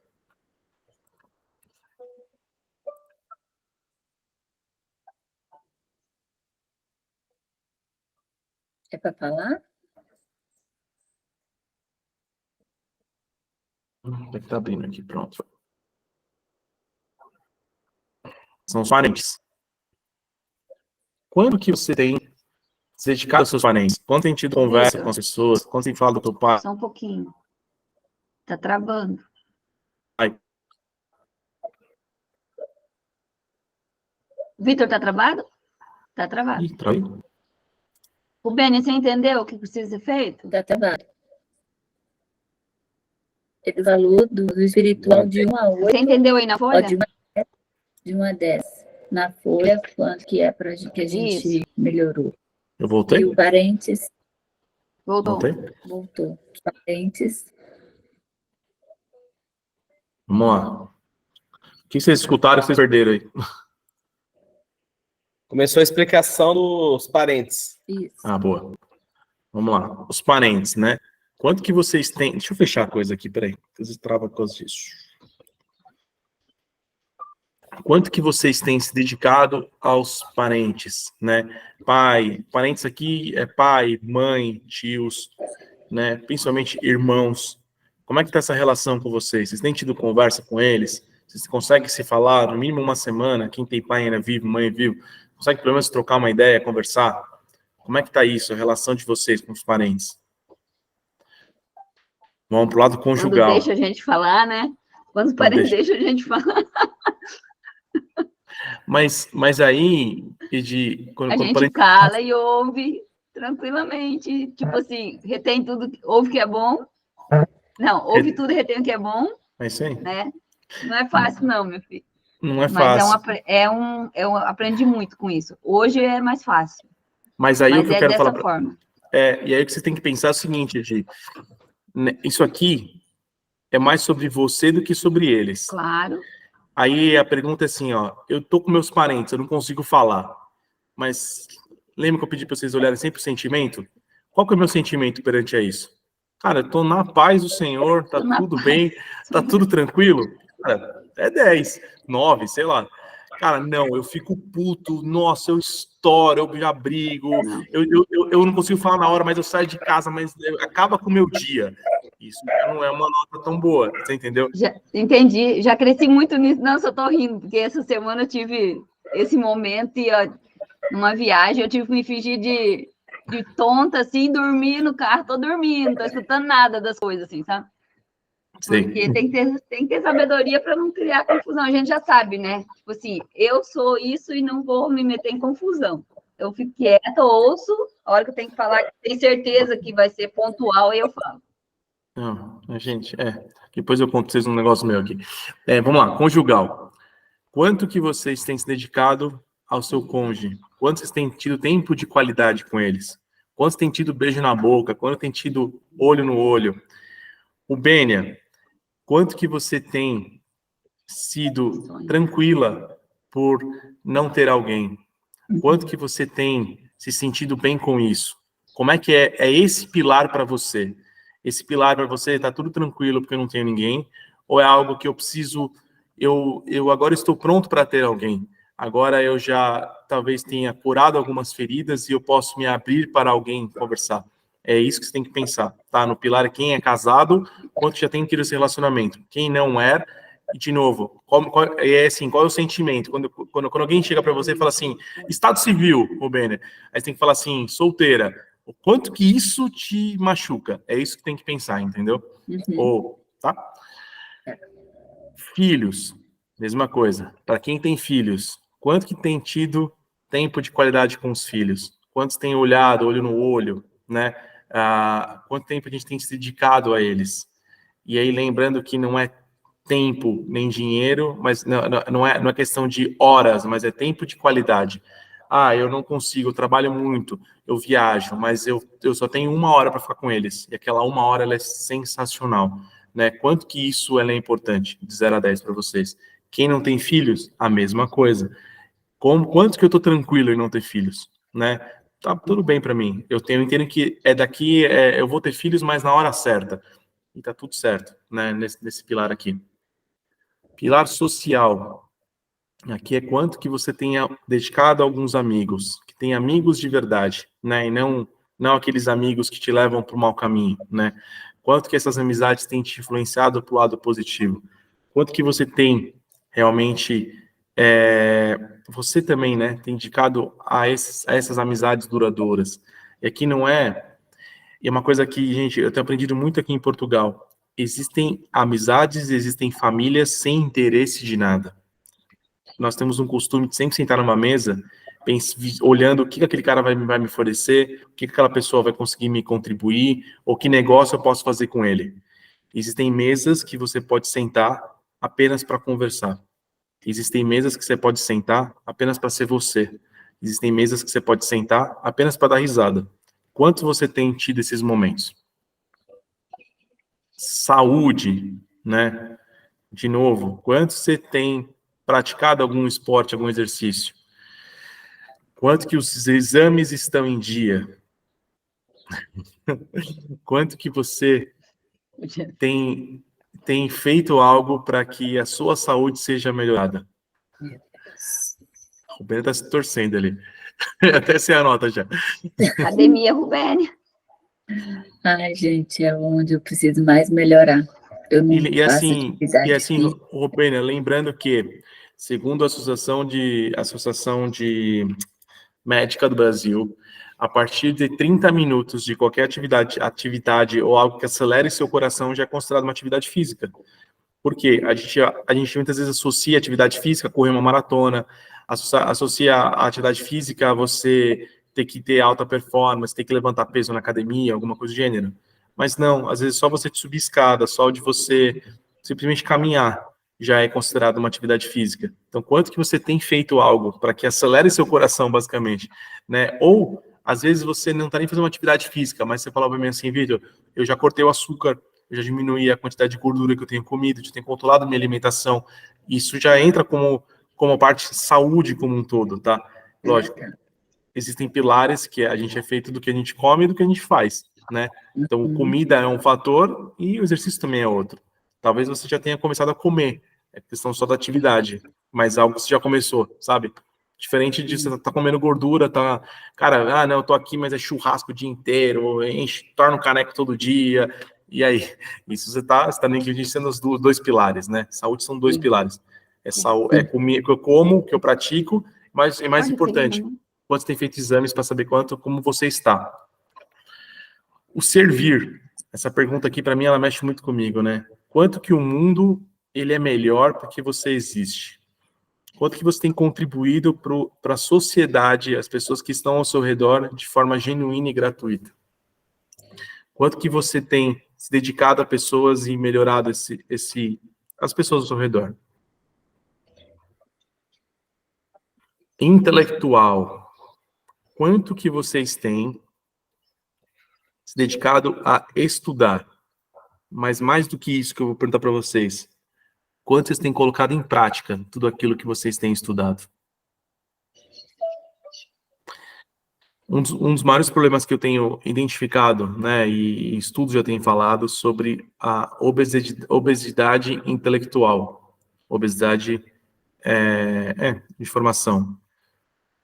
É para falar? Deve estar abrindo aqui, pronto. São os parentes. Quando que você tem se dedicado aos seus parentes? Quando tem tido conversa com as pessoas? Quando tem falado do teu pai? Só um pouquinho. Tá travando. Ai. Vitor, tá travado? Tá travado. Ih, traiu. O Beni, você entendeu o que precisa ser feito? Dá trabalho. Ele falou do espiritual de 1 a 8. Você entendeu aí na Ó, folha? de 1 a 10. Na folha, quanto que é para que a gente Isso. melhorou. Eu voltei? E o parentes Voltou. Voltei? voltou. Os parentes. Vamos lá. O que vocês escutaram e vocês perderam aí? Começou a explicação dos parentes. Isso. Ah, boa. Vamos lá. Os parentes, né? Quanto que vocês têm... Deixa eu fechar a coisa aqui, peraí. Às vezes trava por causa disso. Quanto que vocês têm se dedicado aos parentes, né? Pai, parentes aqui é pai, mãe, tios, né? Principalmente irmãos. Como é que tá essa relação com vocês? Vocês têm tido conversa com eles? Vocês conseguem se falar no mínimo uma semana? Quem tem pai ainda vivo, mãe vivo, consegue pelo menos trocar uma ideia, conversar? Como é que tá isso, a relação de vocês com os parentes? Vamos pro lado conjugal. Quando deixa a gente falar, né? Quando os parentes deixam a gente falar. Mas aí, quando A gente parente... cala e ouve tranquilamente. Tipo assim, retém tudo, ouve o que é bom. Não, ouve tudo, retém o que é bom. É isso aí. Né? Não é fácil, não, meu filho. Não é fácil. Mas eu aprendi muito com isso. Hoje é mais fácil. Mas aí o que eu quero falar... forma. E aí o que você tem que pensar é o seguinte, Edi. Isso aqui é mais sobre você do que sobre eles. Claro. Aí a pergunta é assim, ó, eu tô com meus parentes, eu não consigo falar, mas lembra que eu pedi para vocês olharem sempre o sentimento? Qual que é o meu sentimento perante a isso? Cara, eu tô na paz do Senhor, tá tudo bem, tá tudo tranquilo. Cara, é 10, 9, sei lá. Cara, não, eu fico puto, nossa, eu estouro, eu já brigo, eu não consigo falar na hora, mas eu saio de casa, mas acaba com o meu dia. Isso já não é uma nota tão boa, você entendeu? Já, entendi, já cresci muito nisso. Não, só tô rindo, porque essa semana eu tive esse momento e ó, numa viagem eu tive que me fingir de tonta, assim, dormir no carro, tô dormindo, não tô escutando nada das coisas, assim, sabe? Porque Sim. tem que ter sabedoria para não criar confusão. A gente já sabe, né? Tipo assim, eu sou isso e não vou me meter em confusão. Eu fico quieta, ouço, a hora que eu tenho que falar, tenho certeza que vai ser pontual, aí eu falo. Não, gente, depois eu conto pra vocês um negócio meu aqui. Vamos lá, conjugal. Quanto que vocês têm se dedicado ao seu cônjuge? Quanto vocês têm tido tempo de qualidade com eles? Quanto têm tido beijo na boca? Quanto tem tido olho no olho? O Bênia, quanto que você tem sido tranquila por não ter alguém? Quanto que você tem se sentido bem com isso? Como é que é esse pilar para você? Esse pilar para você está tudo tranquilo porque eu não tenho ninguém? Ou é algo que eu preciso, eu agora estou pronto para ter alguém? Agora eu já talvez tenha curado algumas feridas e eu posso me abrir para alguém conversar. É isso que você tem que pensar, tá? No pilar, quem é casado, quanto já tem tido esse relacionamento. Quem não é, e de novo, qual é o sentimento? Quando alguém chega para você e fala assim, estado civil, o Benner, aí você tem que falar assim, solteira. O quanto que isso te machuca? É isso que tem que pensar, entendeu? Tá? Filhos, mesma coisa. Para quem tem filhos, quanto que tem tido tempo de qualidade com os filhos? Quantos tem olhado, olho no olho, né? Quanto tempo a gente tem se dedicado a eles? E aí, lembrando que não é tempo nem dinheiro, mas não é questão de horas, mas é tempo de qualidade. Eu não consigo, eu trabalho muito, eu viajo, mas eu só tenho 1 hora para ficar com eles. E aquela 1 hora ela é sensacional, né? Quanto que isso é importante, de 0 a 10 para vocês? Quem não tem filhos, a mesma coisa. Quanto que eu tô tranquilo em não ter filhos, né? Tá tudo bem para mim. Eu entendo que eu vou ter filhos, mas na hora certa. E tá tudo certo, né? Nesse pilar aqui. Pilar social. Aqui é quanto que você tenha dedicado a alguns amigos, que tem amigos de verdade, né? E não aqueles amigos que te levam para o mau caminho, né? Quanto que essas amizades têm te influenciado para o lado positivo? Quanto que você tem realmente, você também, né? Tem dedicado a essas amizades duradouras. E aqui não é uma coisa que, gente, eu tenho aprendido muito aqui em Portugal. Existem amizades, existem famílias sem interesse de nada. Nós temos um costume de sempre sentar numa mesa, olhando o que aquele cara vai me oferecer, o que aquela pessoa vai conseguir me contribuir, ou que negócio eu posso fazer com ele. Existem mesas que você pode sentar apenas para conversar. Existem mesas que você pode sentar apenas para ser você. Existem mesas que você pode sentar apenas para dar risada. Quanto você tem tido esses momentos? Saúde, né? De novo, quanto você tem praticado algum esporte, algum exercício? Quanto que os exames estão em dia? Quanto que você tem feito algo para que a sua saúde seja melhorada? O Ben está se torcendo ali. Até se anota já. Academia, Rubénia. Ai, gente, é onde eu preciso mais melhorar. Eu não E faço assim, atividade física. Rubênia, lembrando que, segundo a Associação de Médica do Brasil, a partir de 30 minutos de qualquer atividade ou algo que acelere seu coração já é considerado uma atividade física. Por quê? A gente muitas vezes associa a atividade física a correr uma maratona, associa a atividade física a você ter que ter alta performance, ter que levantar peso na academia, alguma coisa do gênero. Mas não, às vezes só você subir escada, só de você simplesmente caminhar já é considerado uma atividade física. Então, quanto que você tem feito algo para que acelere seu coração, basicamente, né? Ou, às vezes, você não está nem fazendo uma atividade física, mas você fala para mim assim, Vitor, eu já cortei o açúcar, eu já diminuí a quantidade de gordura que eu tenho comido, eu tenho controlado minha alimentação. Isso já entra como parte de saúde como um todo, tá? Lógico, existem pilares que a gente é feito do que a gente come e do que a gente faz, né? Então, comida é um fator e o exercício também é outro. Talvez você já tenha começado a comer, é questão só da atividade, mas algo que você já começou, sabe? Diferente de você tá comendo gordura, tá... Cara, não, eu tô aqui, mas é churrasco o dia inteiro, enche, torna um caneco todo dia, e aí? Isso você tá negligenciando os dois pilares, né? Saúde são dois pilares. É comer, que eu como, que eu pratico, mas é mais importante, quando você tem feito exames para saber como você está. O servir, essa pergunta aqui, para mim, ela mexe muito comigo, né? Quanto que o mundo, ele é melhor porque você existe? Quanto que você tem contribuído para a sociedade, as pessoas que estão ao seu redor, de forma genuína e gratuita? Quanto que você tem se dedicado a pessoas e melhorado as pessoas ao seu redor? Intelectual. Quanto que vocês têm se dedicado a estudar? Mas mais do que isso que eu vou perguntar para vocês, quanto vocês têm colocado em prática tudo aquilo que vocês têm estudado? Um dos maiores problemas que eu tenho identificado, né, e estudos já têm falado sobre a obesidade intelectual, obesidade de formação.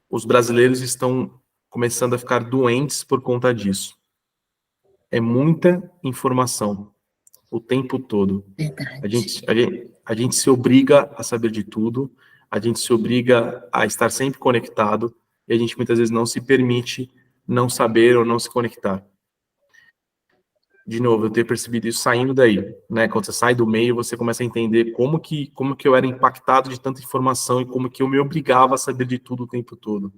Os brasileiros estão começando a ficar doentes por conta disso. É muita informação o tempo todo. A gente se obriga a saber de tudo, a gente se obriga a estar sempre conectado, e a gente muitas vezes não se permite não saber ou não se conectar. De novo, eu tenho percebido isso saindo daí, né? Quando você sai do meio, você começa a entender como que eu era impactado de tanta informação e como que eu me obrigava a saber de tudo o tempo todo.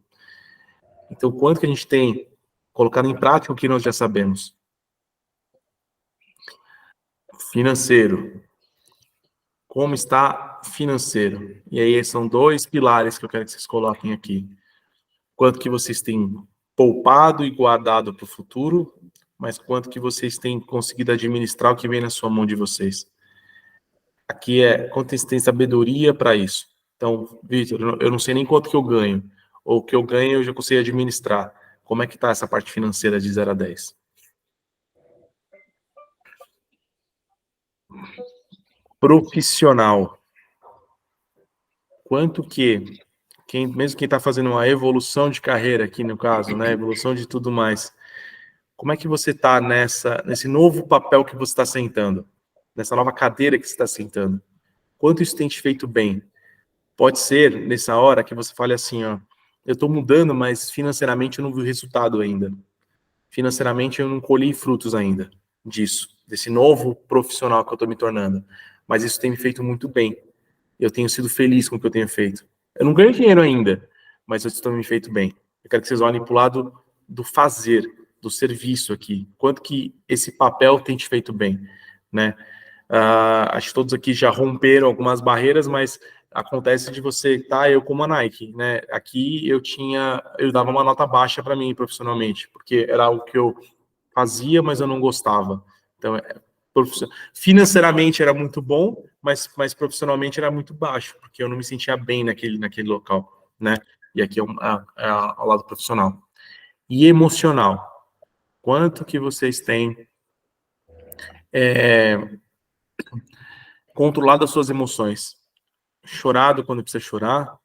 Então, quanto que a gente tem colocado em prática o que nós já sabemos? Financeiro. Como está financeiro? E aí são dois pilares que eu quero que vocês coloquem aqui. Quanto que vocês têm poupado e guardado para o futuro, mas quanto que vocês têm conseguido administrar o que vem na sua mão de vocês. Aqui quanto vocês têm sabedoria para isso. Então, Vitor, eu não sei nem quanto que eu ganho, ou o que eu ganho eu já consigo administrar. Como é que está essa parte financeira de 0 a 10? Profissional. Quanto que, mesmo quem está fazendo uma evolução de carreira aqui no caso, né, evolução de tudo mais, como é que você está nesse novo papel que você está sentando? Nessa nova cadeira que você está sentando? Quanto isso tem te feito bem? Pode ser, nessa hora, que você fale assim, ó, eu estou mudando, mas financeiramente eu não vi o resultado ainda. Financeiramente eu não colhi frutos ainda disso, desse novo profissional que eu estou me tornando. Mas isso tem me feito muito bem. Eu tenho sido feliz com o que eu tenho feito. Eu não ganho dinheiro ainda, mas eu estou me feito bem. Eu quero que vocês olhem para o lado do fazer, do serviço aqui. Quanto que esse papel tem te feito bem, né? Acho que todos aqui já romperam algumas barreiras, mas acontece de você, eu como a Nike, né? Aqui eu dava uma nota baixa para mim profissionalmente, porque era algo que eu fazia, mas eu não gostava. Então, financeiramente era muito bom, mas profissionalmente era muito baixo, porque eu não me sentia bem naquele local, né? E aqui é ao lado profissional. E emocional. Quanto que vocês têm controlado as suas emoções? Chorado quando precisa chorar?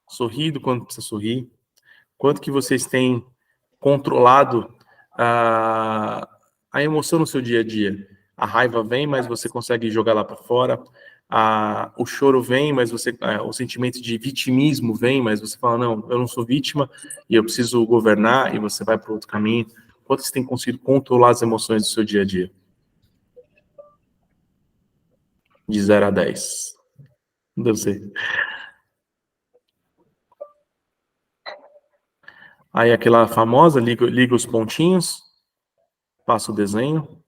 Sorrido quando precisa sorrir? Quanto que vocês têm controlado a emoção no seu dia a dia? A raiva vem, mas você consegue jogar lá para fora. O choro vem, mas o sentimento de vitimismo vem, mas você fala, não, eu não sou vítima e eu preciso governar, e você vai para outro caminho. Quanto você tem conseguido controlar as emoções do seu dia a dia? De 0 a 10. Não deve ser. Aí aquela famosa, liga os pontinhos, passa o desenho.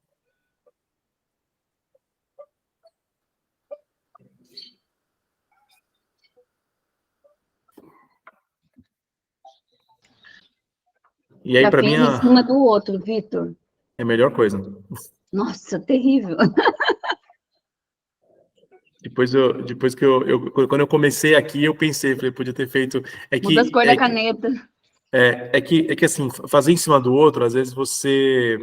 E aí, para mim, em cima do outro, Vitor. É a melhor coisa. Nossa, terrível. Quando eu comecei aqui, eu pensei, falei, podia ter feito. Muda as cores da caneta. É que assim, fazer em cima do outro, às vezes você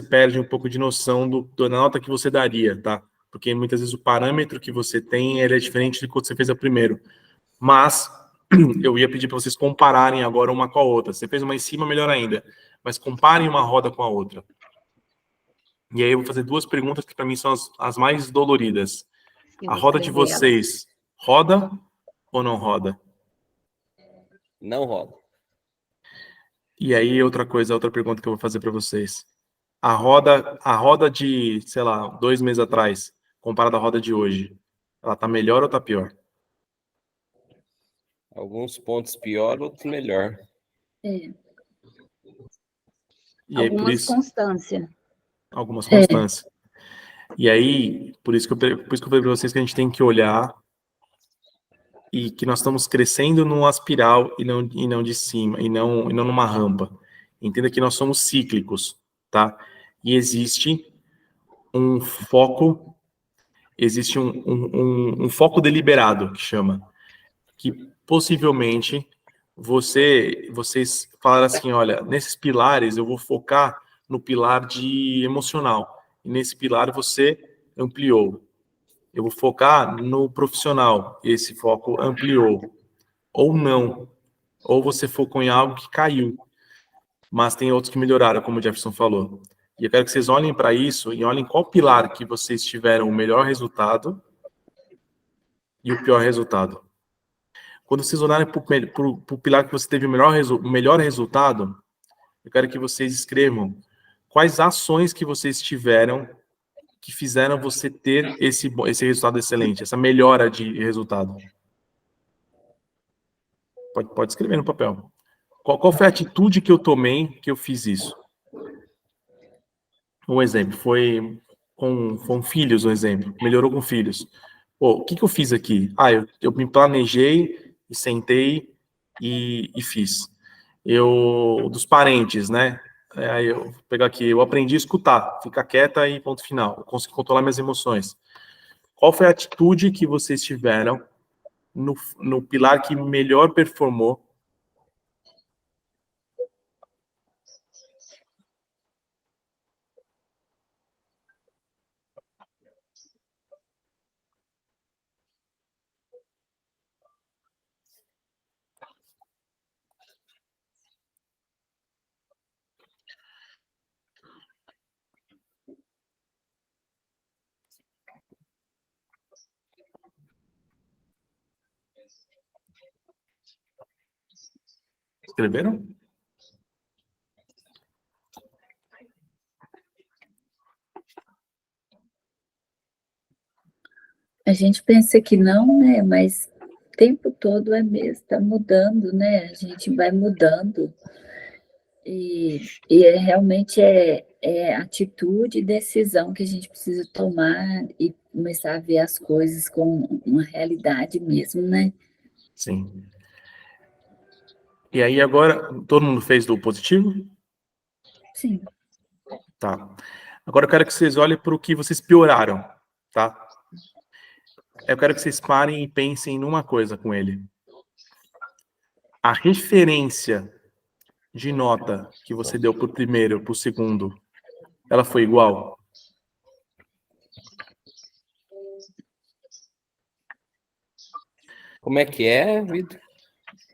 perde um pouco de noção da nota que você daria, tá? porque muitas vezes o parâmetro que você tem, ele é diferente do que você fez a primeiro. Mas eu ia pedir para vocês compararem agora uma com a outra. Você fez uma em cima, melhor ainda. Mas comparem uma roda com a outra. E aí eu vou fazer duas perguntas que para mim são as mais doloridas. Eu A vou roda de escrever elas. vocês roda ou não roda? Não roda. E aí outra pergunta que eu vou fazer para vocês. A roda de, sei lá, 2 meses atrás, comparada à roda de hoje, ela tá melhor ou tá pior? Alguns pontos pior, outros melhor. É, E aí por Algumas isso constância. algumas constâncias. E aí, por isso que eu falei para vocês que a gente tem que olhar e que nós estamos crescendo numa espiral e não de cima, e não numa rampa. Entenda que nós somos cíclicos, tá? E existe um foco, existe um foco deliberado, que chama, que possivelmente vocês falaram assim, olha, nesses pilares eu vou focar no pilar de emocional, e nesse pilar você ampliou. Eu vou focar no profissional, esse foco ampliou. Ou não. Ou você focou em algo que caiu. Mas tem outros que melhoraram, como o Jefferson falou. E eu quero que vocês olhem para isso e olhem qual pilar que vocês tiveram o melhor resultado e o pior resultado. Quando vocês olharem para o pilar que você teve o melhor resultado, eu quero que vocês escrevam quais ações que vocês tiveram que fizeram você ter esse resultado excelente, essa melhora de resultado. Pode escrever no papel. Qual foi a atitude que eu tomei que eu fiz isso? Um exemplo, foi com filhos, um exemplo. Melhorou com filhos. Pô, o que eu fiz aqui? Eu me planejei e sentei e fiz. Dos parentes, né? Aí eu vou pegar aqui, eu aprendi a escutar, ficar quieta e ponto final. Eu consegui controlar minhas emoções. Qual foi a atitude que vocês tiveram no pilar que melhor performou? Escreveram? a gente pensa que não, né? Mas o tempo todo é mesmo, está mudando, né? A gente vai mudando. Realmente é atitude e decisão que a gente precisa tomar e começar a ver as coisas com uma realidade mesmo, né? Sim. E aí agora, todo mundo fez do positivo? Sim. Tá. Agora eu quero que vocês olhem para o que vocês pioraram, tá? Eu quero que vocês parem e pensem numa coisa com ele. A referência de nota que você deu para o primeiro, para o segundo, ela foi igual? Como é que é, Vitor?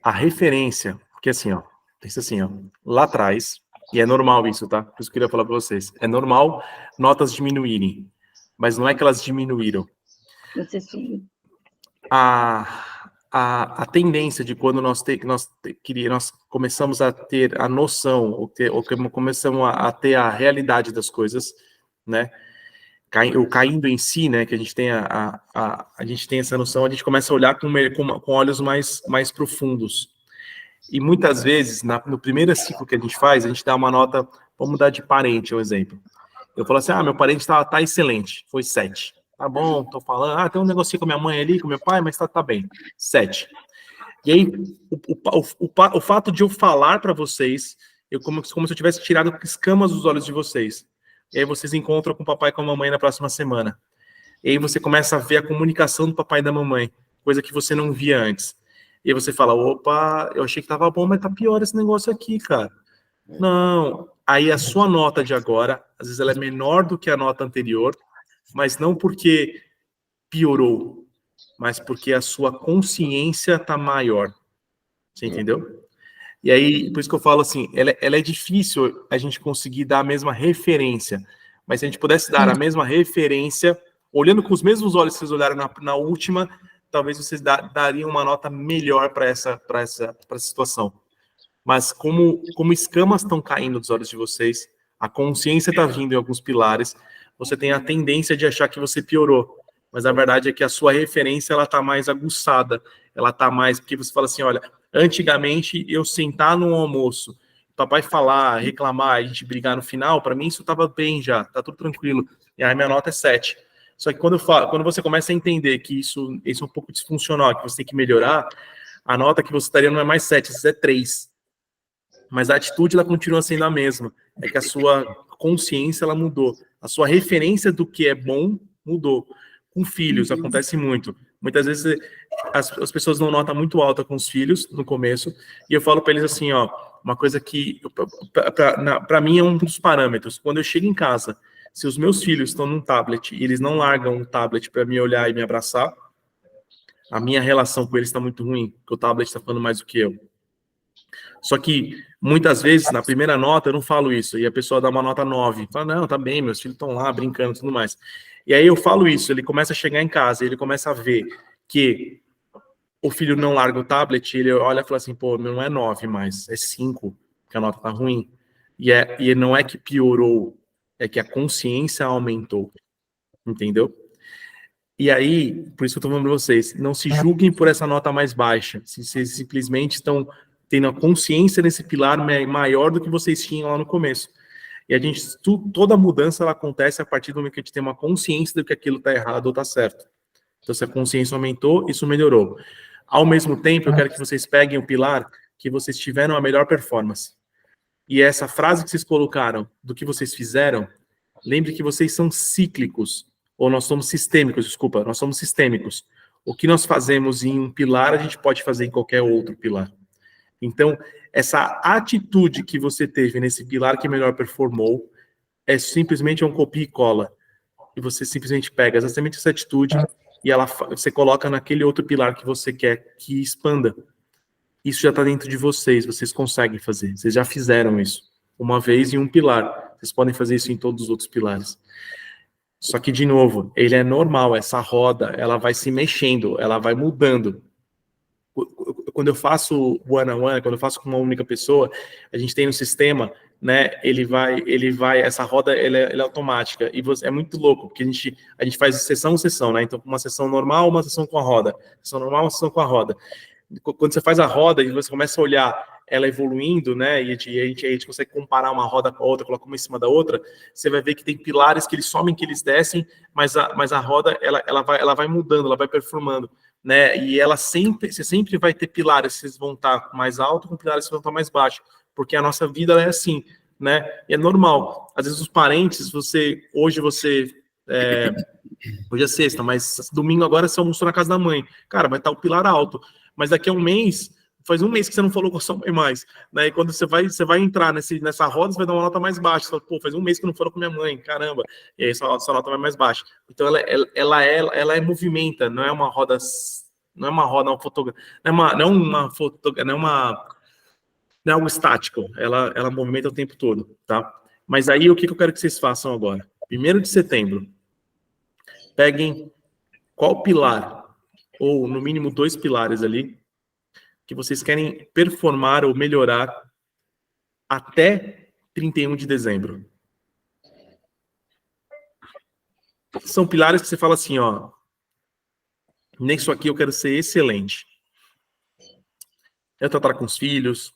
A referência, porque assim, ó, pensa assim, ó, lá atrás, e é normal isso, tá? Por isso que eu queria falar para vocês. É normal notas diminuírem, mas não é que elas diminuíram. Você sim. A tendência de quando nós começamos a ter a noção, ou começamos a ter a realidade das coisas, né? O caindo em si, né? Que a gente tem a gente tem essa noção, a gente começa a olhar com olhos mais profundos. E muitas vezes, no primeiro ciclo que a gente dá uma nota, vamos dar de parente, um exemplo. Eu falo assim, meu parente tá excelente, foi 7. Tá bom, tô falando, tem um negocinho com minha mãe ali, com meu pai, mas tá bem, 7. E aí, o fato de eu falar para vocês, como se eu tivesse tirado escamas dos olhos de vocês. E aí vocês encontram com o papai e com a mamãe na próxima semana. E aí você começa a ver a comunicação do papai e da mamãe, coisa que você não via antes. E aí você fala, opa, eu achei que tava bom, mas tá pior esse negócio aqui, cara. Não. Aí a sua nota de agora, às vezes ela é menor do que a nota anterior, mas não porque piorou, mas porque a sua consciência está maior. Você entendeu? E aí, por isso que eu falo assim, ela é difícil a gente conseguir dar a mesma referência, mas se a gente pudesse dar a mesma referência, olhando com os mesmos olhos que vocês olharam na última, talvez vocês dariam uma nota melhor para essa situação. Mas como escamas estão caindo dos olhos de vocês, a consciência está vindo em alguns pilares, você tem a tendência de achar que você piorou. Mas a verdade é que a sua referência ela está mais aguçada, ela está mais... Porque você fala assim, olha, antigamente eu sentar no almoço, papai falar, reclamar, a gente brigar no final, para mim isso estava bem já, tá tudo tranquilo. E aí minha nota é 7. Só que quando você começa a entender que isso é um pouco disfuncional, que você tem que melhorar, a nota que você daria não é mais 7, isso é 3. Mas a atitude ela continua sendo a mesma. É que a sua consciência ela mudou. A sua referência do que é bom mudou. Com filhos acontece muito. Muitas vezes as pessoas dão nota muito alta com os filhos no começo, e eu falo para eles assim, ó, uma coisa que para mim é um dos parâmetros. Quando eu chego em casa, se os meus filhos estão num tablet e eles não largam o tablet para me olhar e me abraçar, a minha relação com eles está muito ruim, porque o tablet está falando mais do que eu. Só que, muitas vezes, na primeira nota, eu não falo isso, e a pessoa dá uma nota 9. Fala, não, tá bem, meus filhos estão lá brincando e tudo mais. E aí eu falo isso, ele começa a chegar em casa, ele começa a ver que o filho não larga o tablet, ele olha e fala assim, pô, não é 9 mais, é 5, que a nota tá ruim. E não é que piorou, é que a consciência aumentou, entendeu? E aí, por isso que eu tô falando pra vocês, não se julguem por essa nota mais baixa, se vocês simplesmente estão tendo a consciência desse pilar maior do que vocês tinham lá no começo. E toda mudança ela acontece a partir do momento que a gente tem uma consciência de que aquilo está errado ou está certo. Então, se a consciência aumentou, isso melhorou. Ao mesmo tempo, eu quero que vocês peguem o pilar que vocês tiveram a melhor performance. E essa frase que vocês colocaram, do que vocês fizeram, lembre que vocês são cíclicos, ou nós somos sistêmicos, desculpa, nós somos sistêmicos. O que nós fazemos em um pilar, a gente pode fazer em qualquer outro pilar. Então, essa atitude que você teve nesse pilar que melhor performou é simplesmente um copia e cola. E você simplesmente pega exatamente essa atitude e você coloca naquele outro pilar que você quer que expanda. Isso já está dentro de vocês conseguem fazer. Vocês já fizeram isso uma vez em um pilar. Vocês podem fazer isso em todos os outros pilares. Só que, de novo, ele é normal, essa roda, ela vai se mexendo, ela vai mudando. Quando eu faço one-on-one, quando eu faço com uma única pessoa, a gente tem um sistema, né? Ele vai, essa roda, ela é automática. E é muito louco, porque a gente faz sessão, né? Então, uma sessão normal, uma sessão com a roda. Sessão normal, uma sessão com a roda. Quando você faz a roda e você começa a olhar ela evoluindo, né? E a gente consegue comparar uma roda com a outra, coloca uma em cima da outra, você vai ver que tem pilares que eles sobem, que eles descem, mas a roda, ela vai mudando, ela vai performando. Né? E você sempre vai ter pilares que vão estar mais altos com pilares que vão estar mais baixos, porque a nossa vida ela é assim, né? E é normal. Às vezes os parentes, hoje é sexta, mas domingo agora você almoçou na casa da mãe, cara, vai estar o pilar alto, mas daqui a um mês, faz um mês que você não falou com a sua mãe mais, né? E quando você vai entrar nessa roda, você vai dar uma nota mais baixa. Você fala, pô, faz um mês que eu não falo com minha mãe, caramba. E aí sua nota vai mais baixa. Então ela movimenta, não é uma roda, uma fotografia, não é algo estático. Ela movimenta o tempo todo, tá? Mas aí o que eu quero que vocês façam agora? 1º de setembro, peguem qual pilar, ou no mínimo 2 pilares ali, que vocês querem performar ou melhorar até 31 de dezembro. São pilares que você fala assim, ó, nisso aqui eu quero ser excelente. É tratar com os filhos,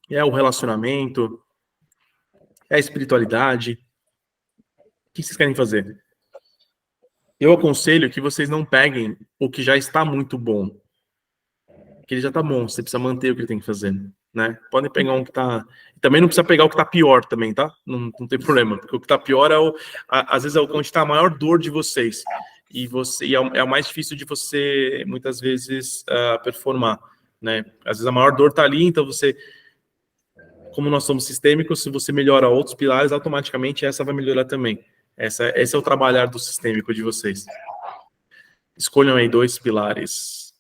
é o relacionamento, é a espiritualidade. O que vocês querem fazer? Eu aconselho que vocês não peguem o que já está muito bom. Que ele já tá bom, você precisa manter o que ele tem que fazer, né? Podem pegar um que tá... Também não precisa pegar o que tá pior também, tá? Não tem problema, porque o que tá pior às vezes é onde tá a maior dor de vocês. E é o mais difícil de você, muitas vezes, performar, né? Às vezes a maior dor tá ali, então como nós somos sistêmicos, se você melhora outros pilares, automaticamente essa vai melhorar também. Esse é o trabalhar do sistêmico de vocês. Escolham aí 2 pilares.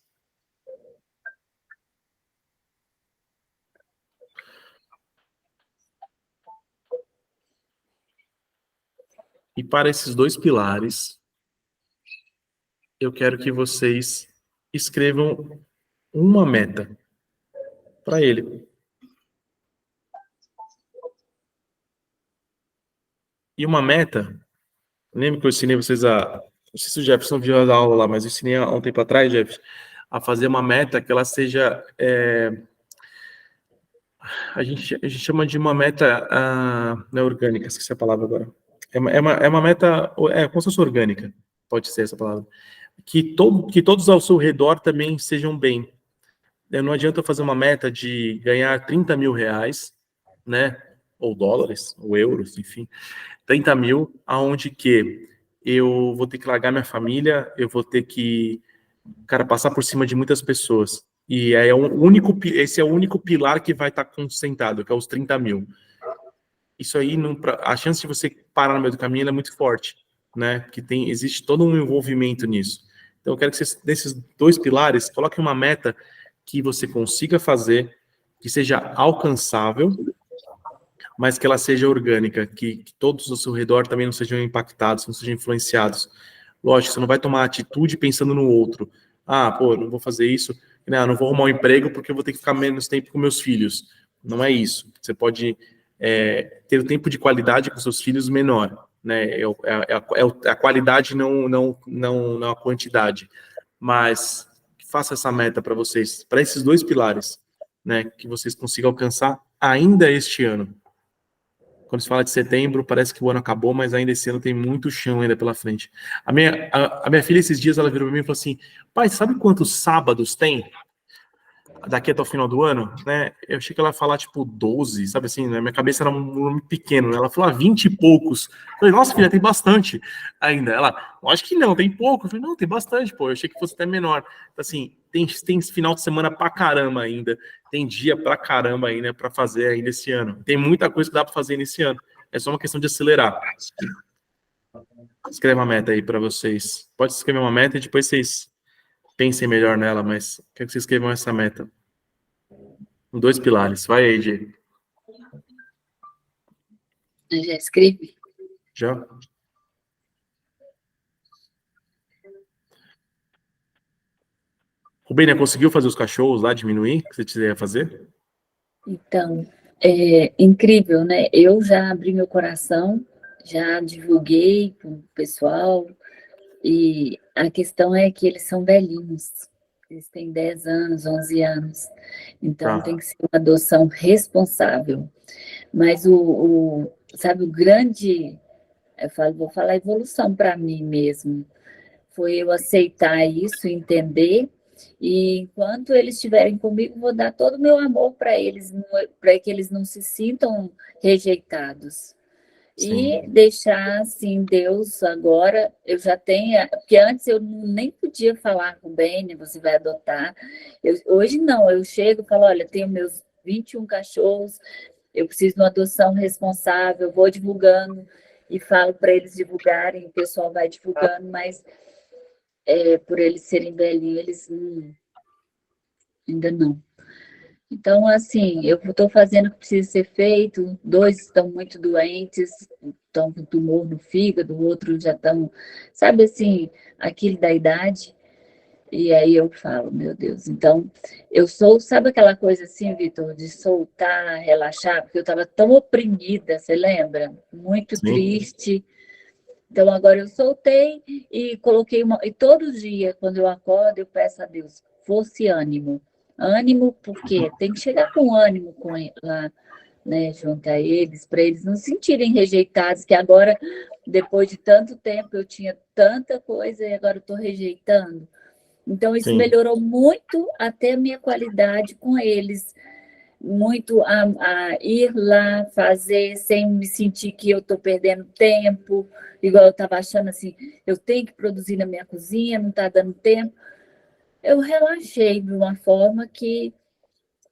E para esses 2 pilares, eu quero que vocês escrevam uma meta para ele. E uma meta, lembra que eu ensinei vocês não sei se o Jefferson viu a aula lá, mas eu ensinei há um tempo atrás, Jefferson, a fazer uma meta que ela seja, a gente chama de uma meta, não é orgânica, esqueci a palavra agora. É uma meta, como se fosse orgânica, pode ser essa palavra. Que todos ao seu redor também sejam bem. Não adianta eu fazer uma meta de ganhar 30 mil reais, né? Ou dólares, ou euros, enfim. 30 mil, aonde que eu vou ter que largar minha família, eu vou ter que, cara, passar por cima de muitas pessoas. E esse é o único pilar que vai estar concentrado, que é os 30 mil. Isso aí, a chance de você parar no meio do caminho é muito forte, né? Porque existe todo um envolvimento nisso. Então, eu quero que vocês, desses 2 pilares, coloquem uma meta que você consiga fazer, que seja alcançável, mas que ela seja orgânica, que todos ao seu redor também não sejam impactados, não sejam influenciados. Lógico, você não vai tomar atitude pensando no outro. Pô, não vou fazer isso, não vou arrumar um emprego porque eu vou ter que ficar menos tempo com meus filhos. Não é isso. Você pode ter o tempo de qualidade com seus filhos menor, né? É a qualidade, não a quantidade. Mas faça essa meta para vocês, para esses 2 pilares, né? Que vocês consigam alcançar ainda este ano. Quando se fala de setembro, parece que o ano acabou, mas ainda esse ano tem muito chão ainda pela frente. A minha filha, esses dias, ela virou para mim e falou assim: pai, sabe quantos sábados tem daqui até o final do ano? Né? Eu achei que ela ia falar, tipo, 12, sabe assim? Na minha cabeça era um número pequeno, né? Ela falou, 20 e poucos. Eu falei, nossa, filha, tem bastante ainda. Ela, acho que não, tem pouco. Eu falei, não, tem bastante, pô. Eu achei que fosse até menor. Então, assim, tem final de semana pra caramba ainda. Tem dia pra caramba ainda pra fazer ainda esse ano. Tem muita coisa que dá pra fazer nesse ano. É só uma questão de acelerar. Escreve uma meta aí pra vocês. Pode escrever uma meta e depois vocês pensem melhor nela, mas quero que vocês escrevam essa meta. 2 pilares. Vai aí, Diego. Eu já escrevi. Já? Rubênia, conseguiu fazer os cachorros lá diminuir? Que você ia fazer? Então, é incrível, né? Eu já abri meu coração, já divulguei para o pessoal, e a questão é que eles são velhinhos. Eles têm 10 anos, 11 anos. Então, tem que ser uma adoção responsável. Mas sabe, o grande, vou falar evolução para mim mesmo, foi eu aceitar isso, entender, e enquanto eles estiverem comigo, vou dar todo o meu amor para eles, para que eles não se sintam rejeitados. Sim. E deixar, assim, Deus agora, eu já tenho, porque antes eu nem podia falar com o Benny, você vai adotar. Hoje não, eu chego e falo, olha, tenho meus 21 cachorros, eu preciso de uma adoção responsável, vou divulgando e falo para eles divulgarem, o pessoal vai divulgando, mas por eles serem velhinhos, eles ainda não. Então, assim, eu estou fazendo o que precisa ser feito, 2 estão muito doentes, estão com tumor no fígado, o outro já estão, sabe assim, aquele da idade, e aí eu falo, meu Deus, então, sabe aquela coisa assim, Vitor, de soltar, relaxar, porque eu estava tão oprimida, você lembra? Muito Sim. triste. Então, agora eu soltei e coloquei e todo dia, quando eu acordo, eu peço a Deus, fosse ânimo. Ânimo, porque tem que chegar com ânimo lá, né, junto a eles, para eles não se sentirem rejeitados, que agora, depois de tanto tempo, eu tinha tanta coisa e agora estou rejeitando. Então, isso Sim. melhorou muito até a minha qualidade com eles. Muito a ir lá fazer sem me sentir que eu estou perdendo tempo, igual eu estava achando assim, eu tenho que produzir na minha cozinha, não está dando tempo. Eu relaxei de uma forma que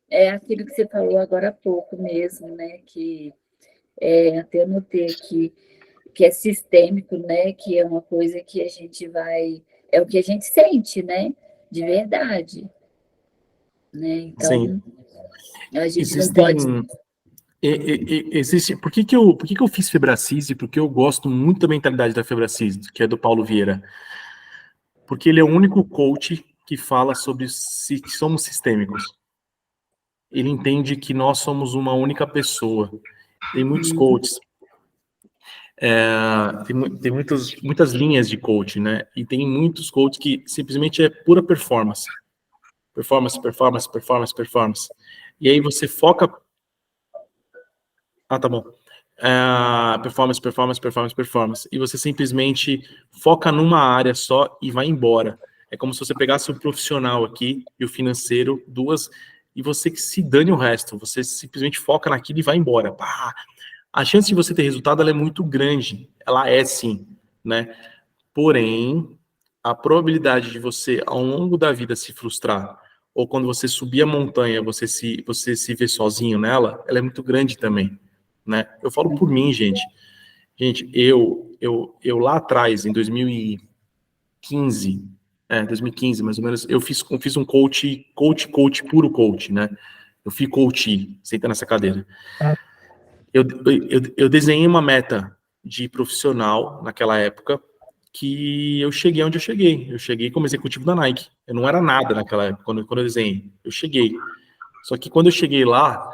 é aquilo que você falou agora há pouco mesmo, né? Que até eu notei aqui, que é sistêmico, né? Que é uma coisa que a gente é o que a gente sente, né? De verdade, né? Sim. Então, a gente não Existem. pode. Existe. Por que que eu fiz Febracis e por que eu gosto muito da mentalidade da Febracis, que é do Paulo Vieira? Porque ele é o único coach que fala sobre se somos sistêmicos. Ele entende que nós somos uma única pessoa. Tem muitos coaches, tem muitas linhas de coaching, né? E tem muitos coaches que simplesmente é pura performance. Performance, performance, performance, performance. E aí você foca. Ah, tá bom. Performance, performance, performance, performance. E você simplesmente foca numa área só e vai embora. É como se você pegasse o profissional aqui e o financeiro, duas, e você que se dane o resto. Você simplesmente foca naquilo e vai embora. Pá! A chance de você ter resultado ela é muito grande. Ela é sim, né? Porém, a probabilidade de você, ao longo da vida, se frustrar, ou quando você subir a montanha, você se ver sozinho nela, ela é muito grande também, né? Eu falo por mim, gente. Gente, eu lá atrás, em 2015, 2015 mais ou menos, eu fiz um coach, puro coach, né? Eu fui coach, sentando nessa cadeira. Eu desenhei uma meta de profissional naquela época que eu cheguei onde eu cheguei. Eu cheguei como executivo da Nike. Eu não era nada naquela época, quando eu desenhei. Eu cheguei. Só que quando eu cheguei lá,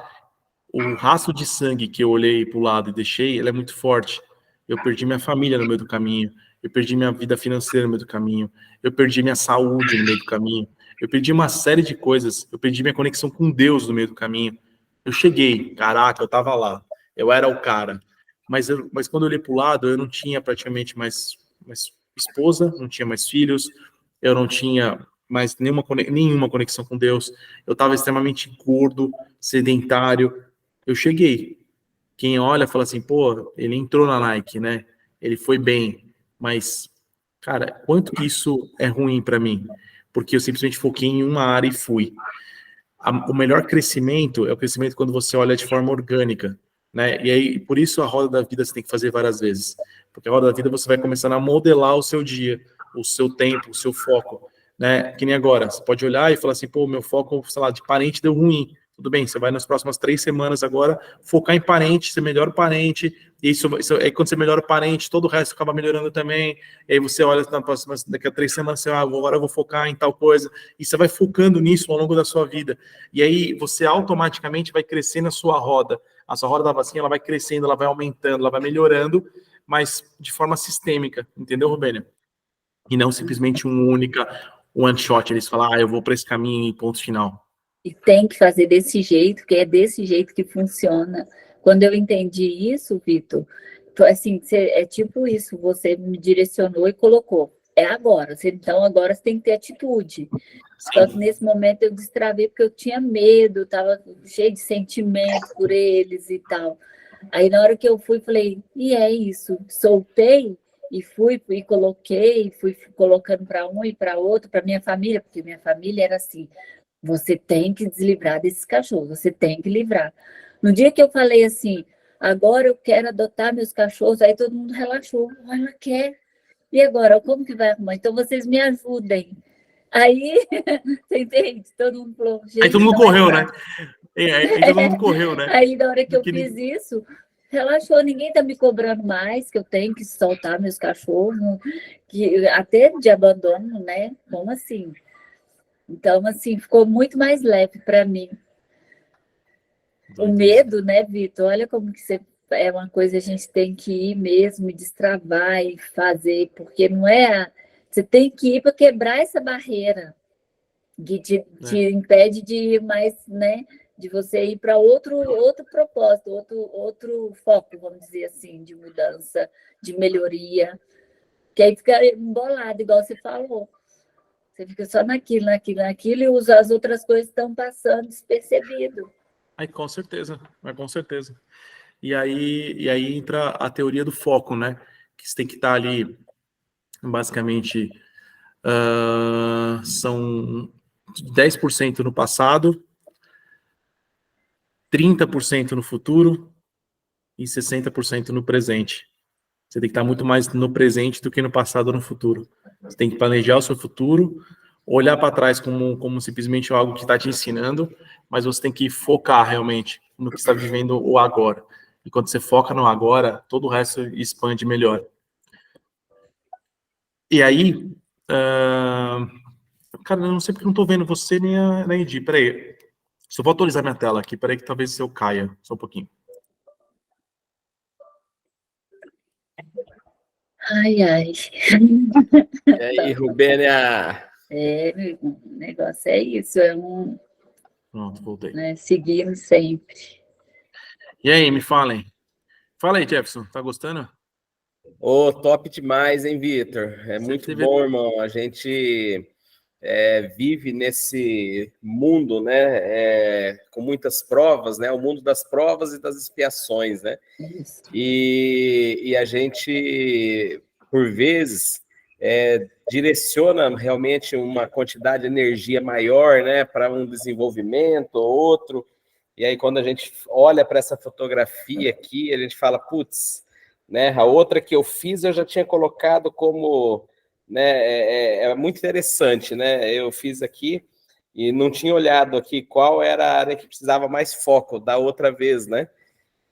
o rastro de sangue que eu olhei para o lado e deixei, ele é muito forte. Eu perdi minha família no meio do caminho. Eu perdi minha vida financeira no meio do caminho. Eu perdi minha saúde no meio do caminho. Eu perdi uma série de coisas. Eu perdi minha conexão com Deus no meio do caminho. Eu cheguei, caraca, eu tava lá. Eu era o cara. Mas quando eu olhei para o lado, eu não tinha praticamente mais esposa, não tinha mais filhos, eu não tinha mais nenhuma conexão com Deus. Eu estava extremamente gordo, sedentário. Eu cheguei. Quem olha fala assim, pô, ele entrou na Nike, né? Ele foi bem. Mas, cara, quanto que isso é ruim para mim? Porque eu simplesmente foquei em uma área e fui. O melhor crescimento é o crescimento quando você olha de forma orgânica, né? E aí, por isso a roda da vida você tem que fazer várias vezes. Porque a roda da vida você vai começando a modelar o seu dia, o seu tempo, o seu foco, né? Que nem agora, você pode olhar e falar assim, pô, meu foco, sei lá, de parente deu ruim. Tudo bem, você vai nas próximas 3 semanas agora focar em parente, você melhora o parente, e aí quando você melhora o parente, todo o resto acaba melhorando também, e aí você olha na próxima, daqui a 3 semanas, você, agora eu vou focar em tal coisa, e você vai focando nisso ao longo da sua vida, e aí você automaticamente vai crescendo a sua roda da vacina, ela vai crescendo, ela vai aumentando, ela vai melhorando, mas de forma sistêmica, entendeu, Rubênio? E não simplesmente one shot, eles falam, eu vou para esse caminho e ponto final. E tem que fazer desse jeito, que é desse jeito que funciona. Quando eu entendi isso, Vitor, assim, é tipo isso, você me direcionou e colocou. É agora, então agora você tem que ter atitude. Só que nesse momento eu destravei porque eu tinha medo, estava cheio de sentimento por eles e tal. Aí na hora que eu fui, falei, e é isso, soltei e fui e coloquei, fui colocando para um e para outro, para minha família, porque minha família era assim, você tem que deslivrar desses cachorros, você tem que livrar. No dia que eu falei assim, agora eu quero adotar meus cachorros, aí todo mundo relaxou. Ela quer. E agora, como que vai arrumar? Então vocês me ajudem. Aí, você entende? Todo mundo falou, gente, aí todo mundo correu, né? Aí todo mundo correu, né? Aí na hora que eu fiz isso, relaxou, ninguém tá me cobrando mais, que eu tenho que soltar meus cachorros, que até de abandono, né? Como assim? Então, assim, ficou muito mais leve para mim. O medo, né, Vitor? Olha como que é uma coisa que a gente tem que ir mesmo, destravar e fazer, porque não é. Você tem que ir para quebrar essa barreira que te impede de ir mais, né? De você ir para outro propósito, outro foco, vamos dizer assim, de mudança, de melhoria. Que aí fica embolado, igual você falou. Você fica só naquilo, e as outras coisas estão passando despercebido. Com certeza. E aí entra a teoria do foco, né? Que você tem que estar ali, basicamente, são 10% no passado, 30% no futuro e 60% no presente. Você tem que estar muito mais no presente do que no passado ou no futuro. Você tem que planejar o seu futuro, olhar para trás como simplesmente algo que está te ensinando, mas você tem que focar realmente no que está vivendo o agora. E quando você foca no agora, todo o resto expande melhor. E aí, cara, eu não sei porque eu não estou vendo você nem a Edi. Peraí, só vou atualizar minha tela aqui. Peraí que talvez eu caia, só um pouquinho. Ai, ai. E aí, Rubênia? O negócio é isso, Pronto, voltei. né, seguir sempre. E aí, me falem. Fala aí, Jefferson, tá gostando? Ô, top demais, hein, Vitor? É Você muito teve- bom, irmão. A gente vive nesse mundo, né, com muitas provas, né? O mundo das provas e das expiações, né? Isso. E a gente, por vezes, direciona realmente uma quantidade de energia maior, né, para um desenvolvimento ou outro. E aí, quando a gente olha para essa fotografia aqui, a gente fala, putz, né, a outra que eu fiz eu já tinha colocado como, né, é muito interessante, né? Eu fiz aqui e não tinha olhado aqui qual era a área que precisava mais foco da outra vez, né?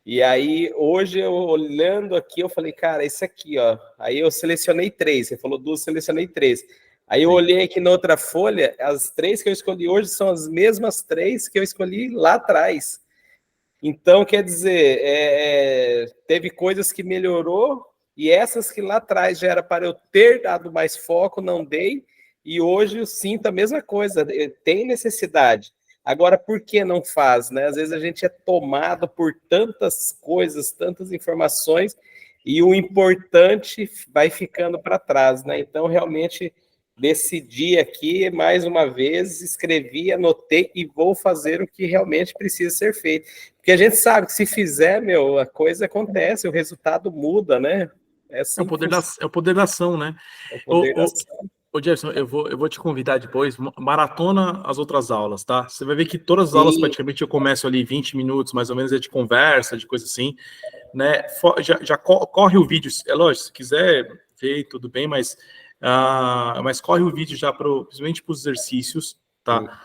E aí, hoje, eu olhando aqui, eu falei, cara, esse aqui, ó. Aí eu selecionei 3, você falou 2, selecionei 3. Aí eu olhei aqui na outra folha, as 3 que eu escolhi hoje são as mesmas 3 que eu escolhi lá atrás. Então, quer dizer, teve coisas que melhorou, e essas que lá atrás já era para eu ter dado mais foco, não dei, e hoje eu sinto a mesma coisa, tem necessidade. Agora, por que não faz, né? Às vezes a gente é tomado por tantas coisas, tantas informações, e o importante vai ficando para trás, né? Então, realmente, decidi aqui, mais uma vez, escrevi, anotei e vou fazer o que realmente precisa ser feito. Porque a gente sabe que se fizer, a coisa acontece, o resultado muda, né? Assim É o poder da ação, né? é o poder da ação. Ô Jefferson, eu vou te convidar depois, maratona as outras aulas, tá? Você vai ver que todas as aulas, Sim. praticamente, eu começo ali 20 minutos, mais ou menos, de conversa, de coisa assim, né? Corre o vídeo, é lógico, se quiser ver, tudo bem, mas corre o vídeo já, principalmente para os exercícios, tá?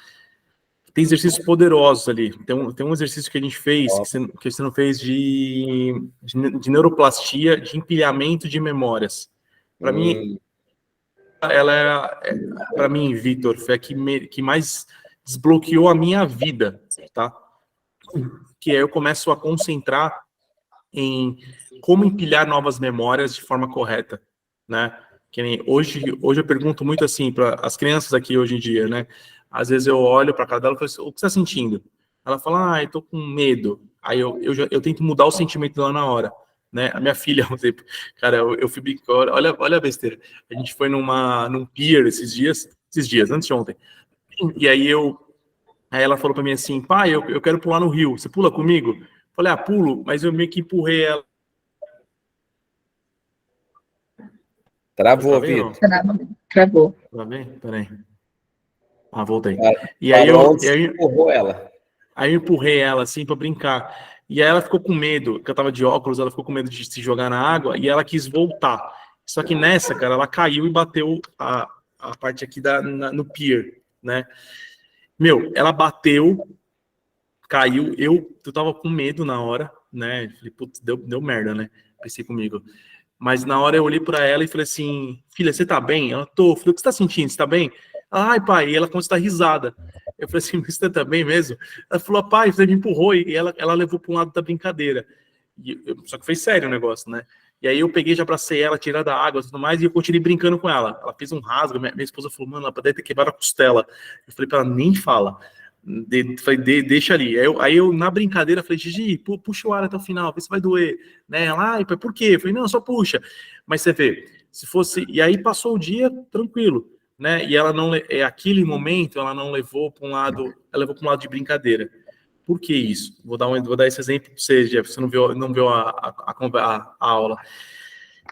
Tem exercícios poderosos ali. Tem um exercício que a gente fez, que você não fez, de neuroplastia, de empilhamento de memórias. Para mim, para mim, Vitor, foi a que mais desbloqueou a minha vida, tá? Que aí eu começo a concentrar em como empilhar novas memórias de forma correta, né? Que nem hoje eu pergunto muito assim para as crianças aqui hoje em dia, né? Às vezes eu olho para a cara dela e falo assim, o que você está sentindo? Ela fala, eu tô com medo. Aí eu tento mudar o sentimento dela na hora, né? A minha filha, por exemplo, cara, eu fui brincar, olha a besteira. A gente foi num pier esses dias, antes de ontem. E aí ela falou para mim assim, pai, eu quero pular no rio, você pula comigo? Eu falei, pulo, mas eu meio que empurrei ela. Travou, Tá vendo? Vitor. Travou. Tá bem? Peraí. Voltei. Para E aí onde você empurrou ela? Aí eu empurrei ela assim para brincar. E aí ela ficou com medo, que eu tava de óculos, ela ficou com medo de se jogar na água e ela quis voltar. Só que nessa, cara, ela caiu e bateu a parte aqui no pier, né? Ela bateu, caiu, eu tava com medo na hora, né? Falei, putz, deu merda, né? Pensei comigo. Mas na hora eu olhei para ela e falei assim, filha, você tá bem? Ela, tô. Falei, o que você tá sentindo? Você tá bem? Ai, pai, e ela começou a dar risada. Eu falei assim, você tá bem mesmo? Ela falou, pai, você me empurrou, e ela levou para um lado da brincadeira. Só que foi sério o negócio, né? E aí eu peguei, já abracei ela, tirei da água e tudo mais, e eu continuei brincando com ela. Ela fez um rasgo, minha esposa falou, mano, ela deve ter quebrado a costela. Eu falei pra ela, nem fala. Falei, deixa ali. Aí eu, na brincadeira, falei, Gigi, puxa o ar até o final, vê se vai doer. Né? Ela, por quê? Eu falei, não, só puxa. Mas você vê, se fosse... E aí passou o dia tranquilo, né? E ela não... Aquele momento, ela não levou para um lado... Ela levou para um lado de brincadeira. Por que isso? Vou dar esse exemplo para você, Jeff, você não viu a aula.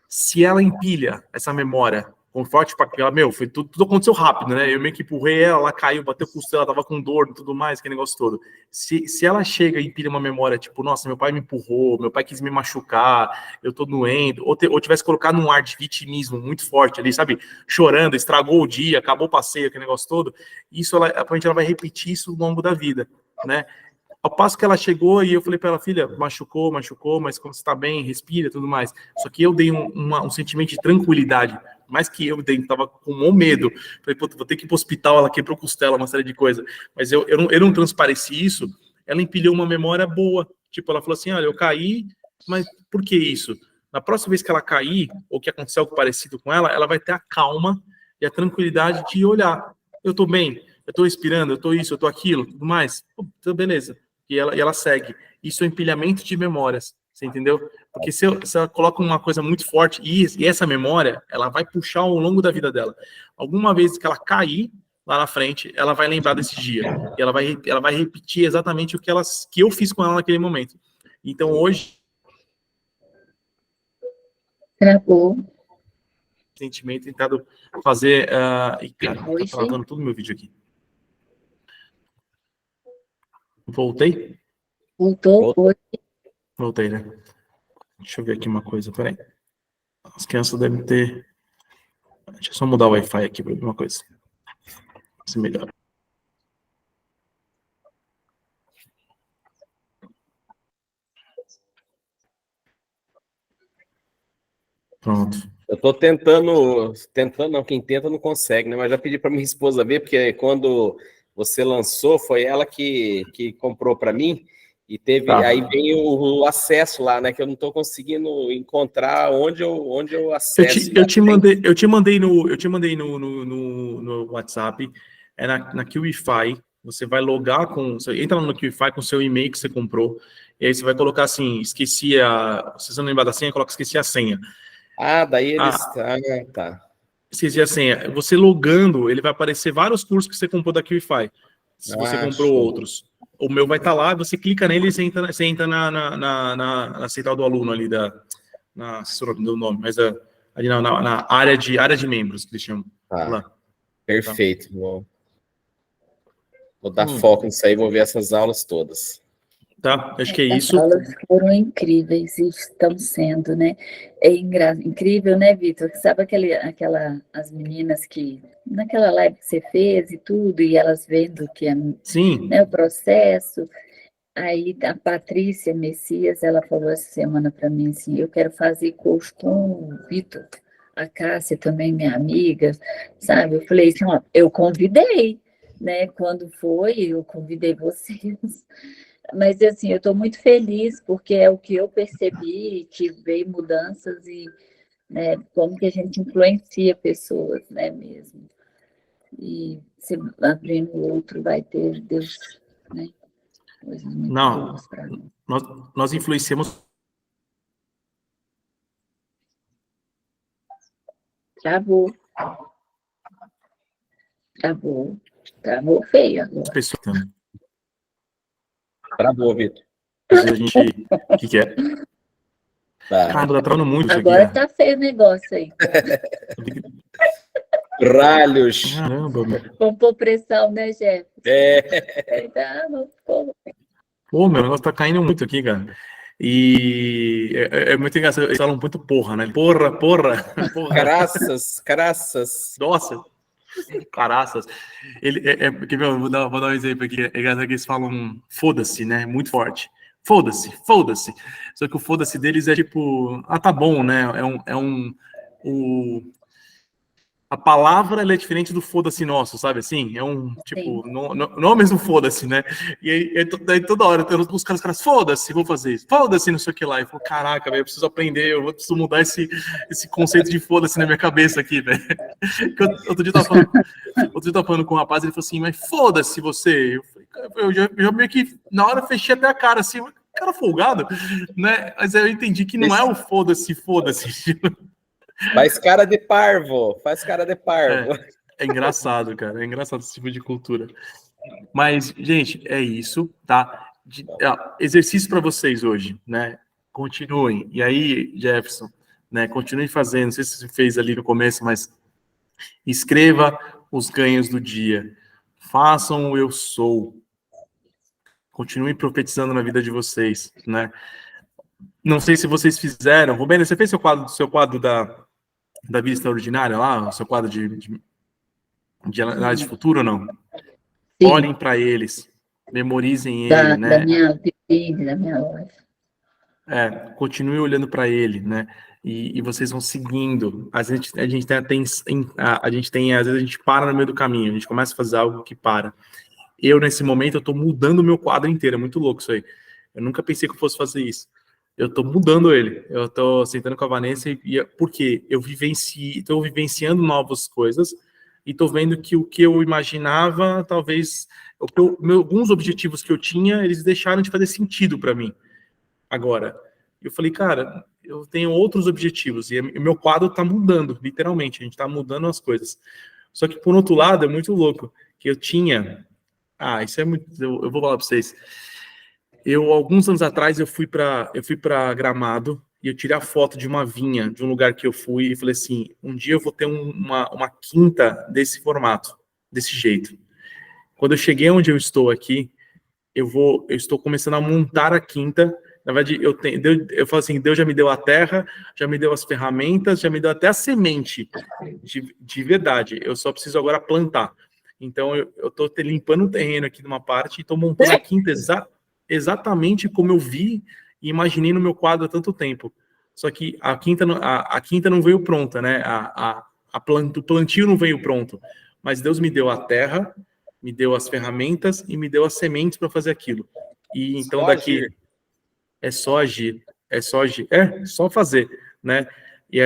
Se ela empilha essa memória com forte para ela, foi tudo aconteceu rápido, né? Eu meio que empurrei ela caiu, bateu costela, tava com dor e tudo mais, aquele negócio todo. Se ela chega e empilha uma memória, tipo, nossa, meu pai me empurrou, meu pai quis me machucar, eu tô doendo, ou tivesse colocado um ar de vitimismo muito forte ali, sabe? Chorando, estragou o dia, acabou o passeio, aquele negócio todo, isso, aparentemente, ela vai repetir isso ao longo da vida, né? Ao passo que ela chegou e eu falei para ela, filha, machucou, mas como você está bem, respira e tudo mais. Só que eu dei um sentimento de tranquilidade, mais que eu estava com um medo. Falei, pô, vou ter que ir para o hospital, ela quebrou costela, uma série de coisas. Mas eu não transpareci isso, ela empilhou uma memória boa. Tipo, ela falou assim, olha, eu caí, mas por que isso? Na próxima vez que ela cair, ou que acontecer algo parecido com ela vai ter a calma e a tranquilidade de olhar. Eu estou bem, eu estou respirando, eu estou isso, eu estou aquilo, tudo mais. Pô, então beleza. E ela segue. Isso é empilhamento de memórias, você entendeu? Porque se ela coloca uma coisa muito forte, e essa memória, ela vai puxar ao longo da vida dela. Alguma vez que ela cair lá na frente, ela vai lembrar desse dia. E ela vai repetir exatamente o que eu fiz com ela naquele momento. Então, hoje... Travou. Recentemente, tentado fazer... e, cara, Oi, tá travando todo o meu vídeo aqui. Voltei? Voltou? Voltei, né? Deixa eu ver aqui uma coisa, peraí. As crianças devem ter... Deixa eu só mudar o Wi-Fi aqui para ver uma coisa. Se melhora. Pronto. Eu tô tentando não, quem tenta não consegue, né? Mas já pedi para minha esposa ver, porque quando você lançou, foi ela que comprou para mim, e teve, aí vem o acesso lá, né? Que eu não tô conseguindo encontrar onde eu acesso. Eu te mandei no WhatsApp, na QIFI. Você vai logar você entra no QIFI com o seu e-mail que você comprou, e aí você vai colocar assim, se você não lembrar da senha, coloca esqueci a senha. Daí eles... tá. Esqueci a senha. Você logando, ele vai aparecer vários cursos que você comprou da QIFI. Se você comprou show. outros. O meu vai estar lá, você clica nele e você entra na central do aluno ali do nome, mas ali na área de membros, que eles chamam. Lá. Perfeito. Tá. Vou dar foco nisso aí, vou ver essas aulas todas. Tá, acho que é isso. As aulas foram incríveis e estão sendo, né? É incrível, né, Vitor? Sabe as meninas que, naquela live que você fez e tudo, e elas vendo que é, né, o processo. Aí a Patrícia Messias, ela falou essa semana para mim assim, eu quero fazer coach com o Vitor, a Cássia também, minha amiga, sabe? Eu falei assim, ó, eu convidei, né? Quando foi, eu convidei vocês. Mas, assim, eu estou muito feliz, porque é o que eu percebi, que veio mudanças e, né, como que a gente influencia pessoas, né, mesmo. E se abrindo o outro, vai ter Deus, né, coisas muito boas para nós. Nós influenciamos... Travou feio agora. Travou, Vitor. O que é? Cara, tá travando muito agora aqui. Tá feio o negócio aí. Ralhos. Caramba, meu. Vamos pôr pressão, né, Jeff? Pô, meu negócio tá caindo muito aqui, cara. E é muito engraçado. Eles falam muito porra, né? Porra. Caraças. Nossa. Caraças. Vou dar um exemplo aqui. É engraçado que eles falam foda-se, né? Muito forte. Foda-se. Só que o foda-se deles é tipo, tá bom, né? A palavra ela é diferente do foda-se nosso, sabe assim? É tipo, não é o mesmo foda-se, né? E aí toda hora eu os caras, foda-se, vou fazer isso, foda-se, não sei o que lá. Eu falo, caraca, velho, eu preciso aprender, eu preciso mudar esse conceito de foda-se na minha cabeça aqui, velho. Outro dia eu tava falando com um rapaz, ele falou assim, mas foda-se você. Eu já meio que, na hora, fechei até a cara, assim, cara folgado, né? Mas aí eu entendi que não é o foda-se. Faz cara de parvo. É engraçado, cara. É engraçado esse tipo de cultura. Mas, gente, é isso, tá? Exercício para vocês hoje, né? Continuem. E aí, Jefferson, né? Continuem fazendo. Não sei se você fez ali no começo, mas Escreva os ganhos do dia. Façam o eu sou. Continuem profetizando na vida de vocês, né? Não sei se vocês fizeram. Rubens, você fez seu quadro da vida extraordinária lá? O seu quadro de análise de futuro ou não? Sim. Olhem para eles. Memorizem ele, Da né? da minha loja. Continue olhando para ele, né? E vocês vão seguindo. Às vezes a gente para no meio do caminho, a gente começa a fazer algo que para. Nesse momento, eu tô mudando o meu quadro inteiro, é muito louco isso aí. Eu nunca pensei que eu fosse fazer isso. Eu tô mudando ele. Eu tô sentando com a Vanessa porque eu tô vivenciando novas coisas e tô vendo que o que eu imaginava, talvez, alguns objetivos que eu tinha, eles deixaram de fazer sentido para mim. Agora, eu falei, cara, eu tenho outros objetivos e o meu quadro tá mudando, literalmente, a gente tá mudando as coisas. Só que, por outro lado, é muito louco, que eu tinha... isso é muito... Eu vou falar para vocês. Alguns anos atrás, eu fui para Gramado e eu tirei a foto de uma vinha, de um lugar que eu fui, e falei assim, um dia eu vou ter uma quinta desse formato, desse jeito. Quando eu cheguei onde eu estou aqui, eu estou começando a montar a quinta. Na verdade, eu falo assim, Deus já me deu a terra, já me deu as ferramentas, já me deu até a semente, de verdade. Eu só preciso agora plantar. Então, eu estou limpando o terreno aqui numa parte e estou montando a quinta exatamente como eu vi e imaginei no meu quadro há tanto tempo. Só que a quinta não veio pronta, né? O plantio não veio pronto. Mas Deus me deu a terra, me deu as ferramentas e me deu as sementes para fazer aquilo. E então daqui é só agir, é só fazer, né? E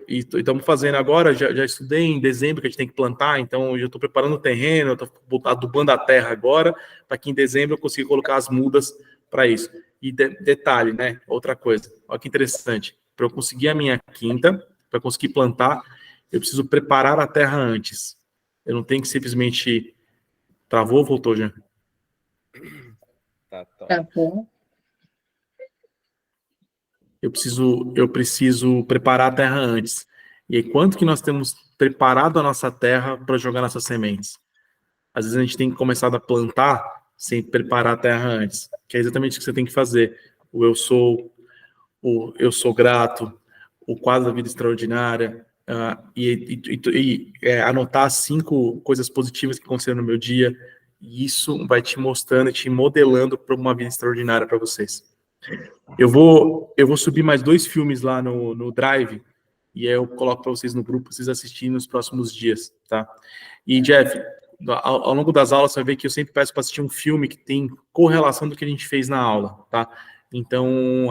estamos fazendo agora, já estudei em dezembro que a gente tem que plantar, então eu já estou preparando o terreno, eu estou adubando a terra agora, para que em dezembro eu consiga colocar as mudas para isso. E detalhe, né? Outra coisa, olha que interessante, para eu conseguir a minha quinta, para conseguir plantar, eu preciso preparar a terra antes. Eu não tenho que simplesmente... Travou ou voltou, já? Tá bom. Eu preciso preparar a terra antes. E aí, quanto que nós temos preparado a nossa terra para jogar nossas sementes? Às vezes a gente tem começado a plantar sem preparar a terra antes, que é exatamente o que você tem que fazer. O eu sou grato, o quadro da vida extraordinária, anotar 5 coisas positivas que aconteceram no meu dia, e isso vai te mostrando e te modelando para uma vida extraordinária para vocês. Eu vou subir mais 2 filmes lá no Drive, e aí eu coloco para vocês no grupo, para vocês assistirem nos próximos dias, tá? E, Jeff, ao longo das aulas, você vai ver que eu sempre peço para assistir um filme que tem correlação do que a gente fez na aula, tá? Então,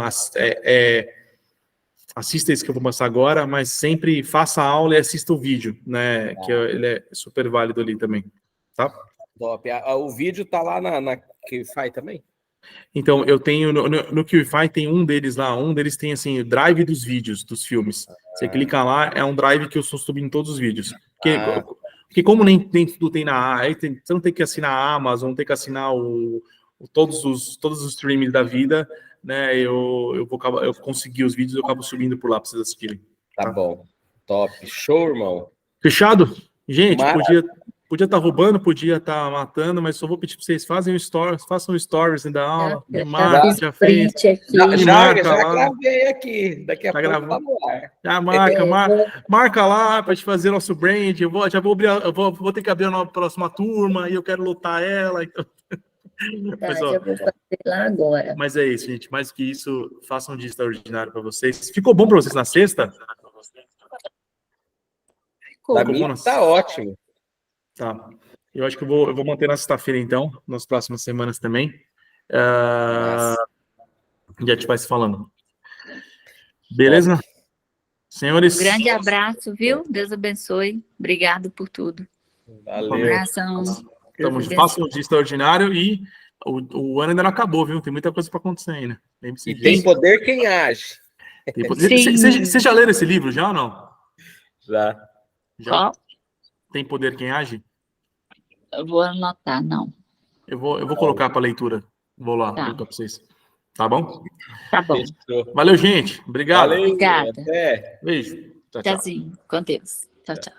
assista esse que eu vou mostrar agora, mas sempre faça a aula e assista o vídeo, né? Que ele é super válido ali também, tá? Top. O vídeo tá lá na QFI também? Então, eu tenho, no QFI tem um deles lá, tem assim, o drive dos vídeos, dos filmes. Você clica lá, é um drive que eu estou subindo todos os vídeos. Porque como nem tudo tem na você não tem que assinar a Amazon, não tem que assinar todos os streams da vida, né? Eu consegui os vídeos, eu acabo subindo por lá para vocês assistirem. Tá bom. Top. Show, irmão. Fechado? Gente, podia estar roubando, podia estar matando, mas só vou pedir para vocês façam stories da aula. Já fez. Já gravei aqui. Daqui a pouco tá no ar. Já marca lá para te fazer nosso brand. Eu vou ter que abrir a próxima turma e eu quero lotar ela. Então... Mas, eu vou fazer lá agora. Mas é isso, gente. Mais que isso, façam um dia extraordinário para vocês. Ficou bom para vocês na sexta? Para mim tá ótimo. Tá. Eu acho que eu vou manter na sexta-feira, então, nas próximas semanas também. Já a gente vai se falando. Beleza? Senhores. Um grande abraço, viu? Deus abençoe. Obrigado por tudo. Valeu. Um abração. Façam um dia extraordinário e o ano ainda não acabou, viu? Tem muita coisa para acontecer ainda. E tem poder quem age. Vocês já leram esse livro, já ou não? Já. Qual? Tem poder quem age? Eu vou anotar, não. Eu vou colocar para leitura. Vou lá colocar para vocês. Tá bom? Tá bom. Valeu, gente. Obrigado. Valeu. Obrigada. Até. Beijo. Tchau. Tchauzinho. Com Deus. Tchau, tchau.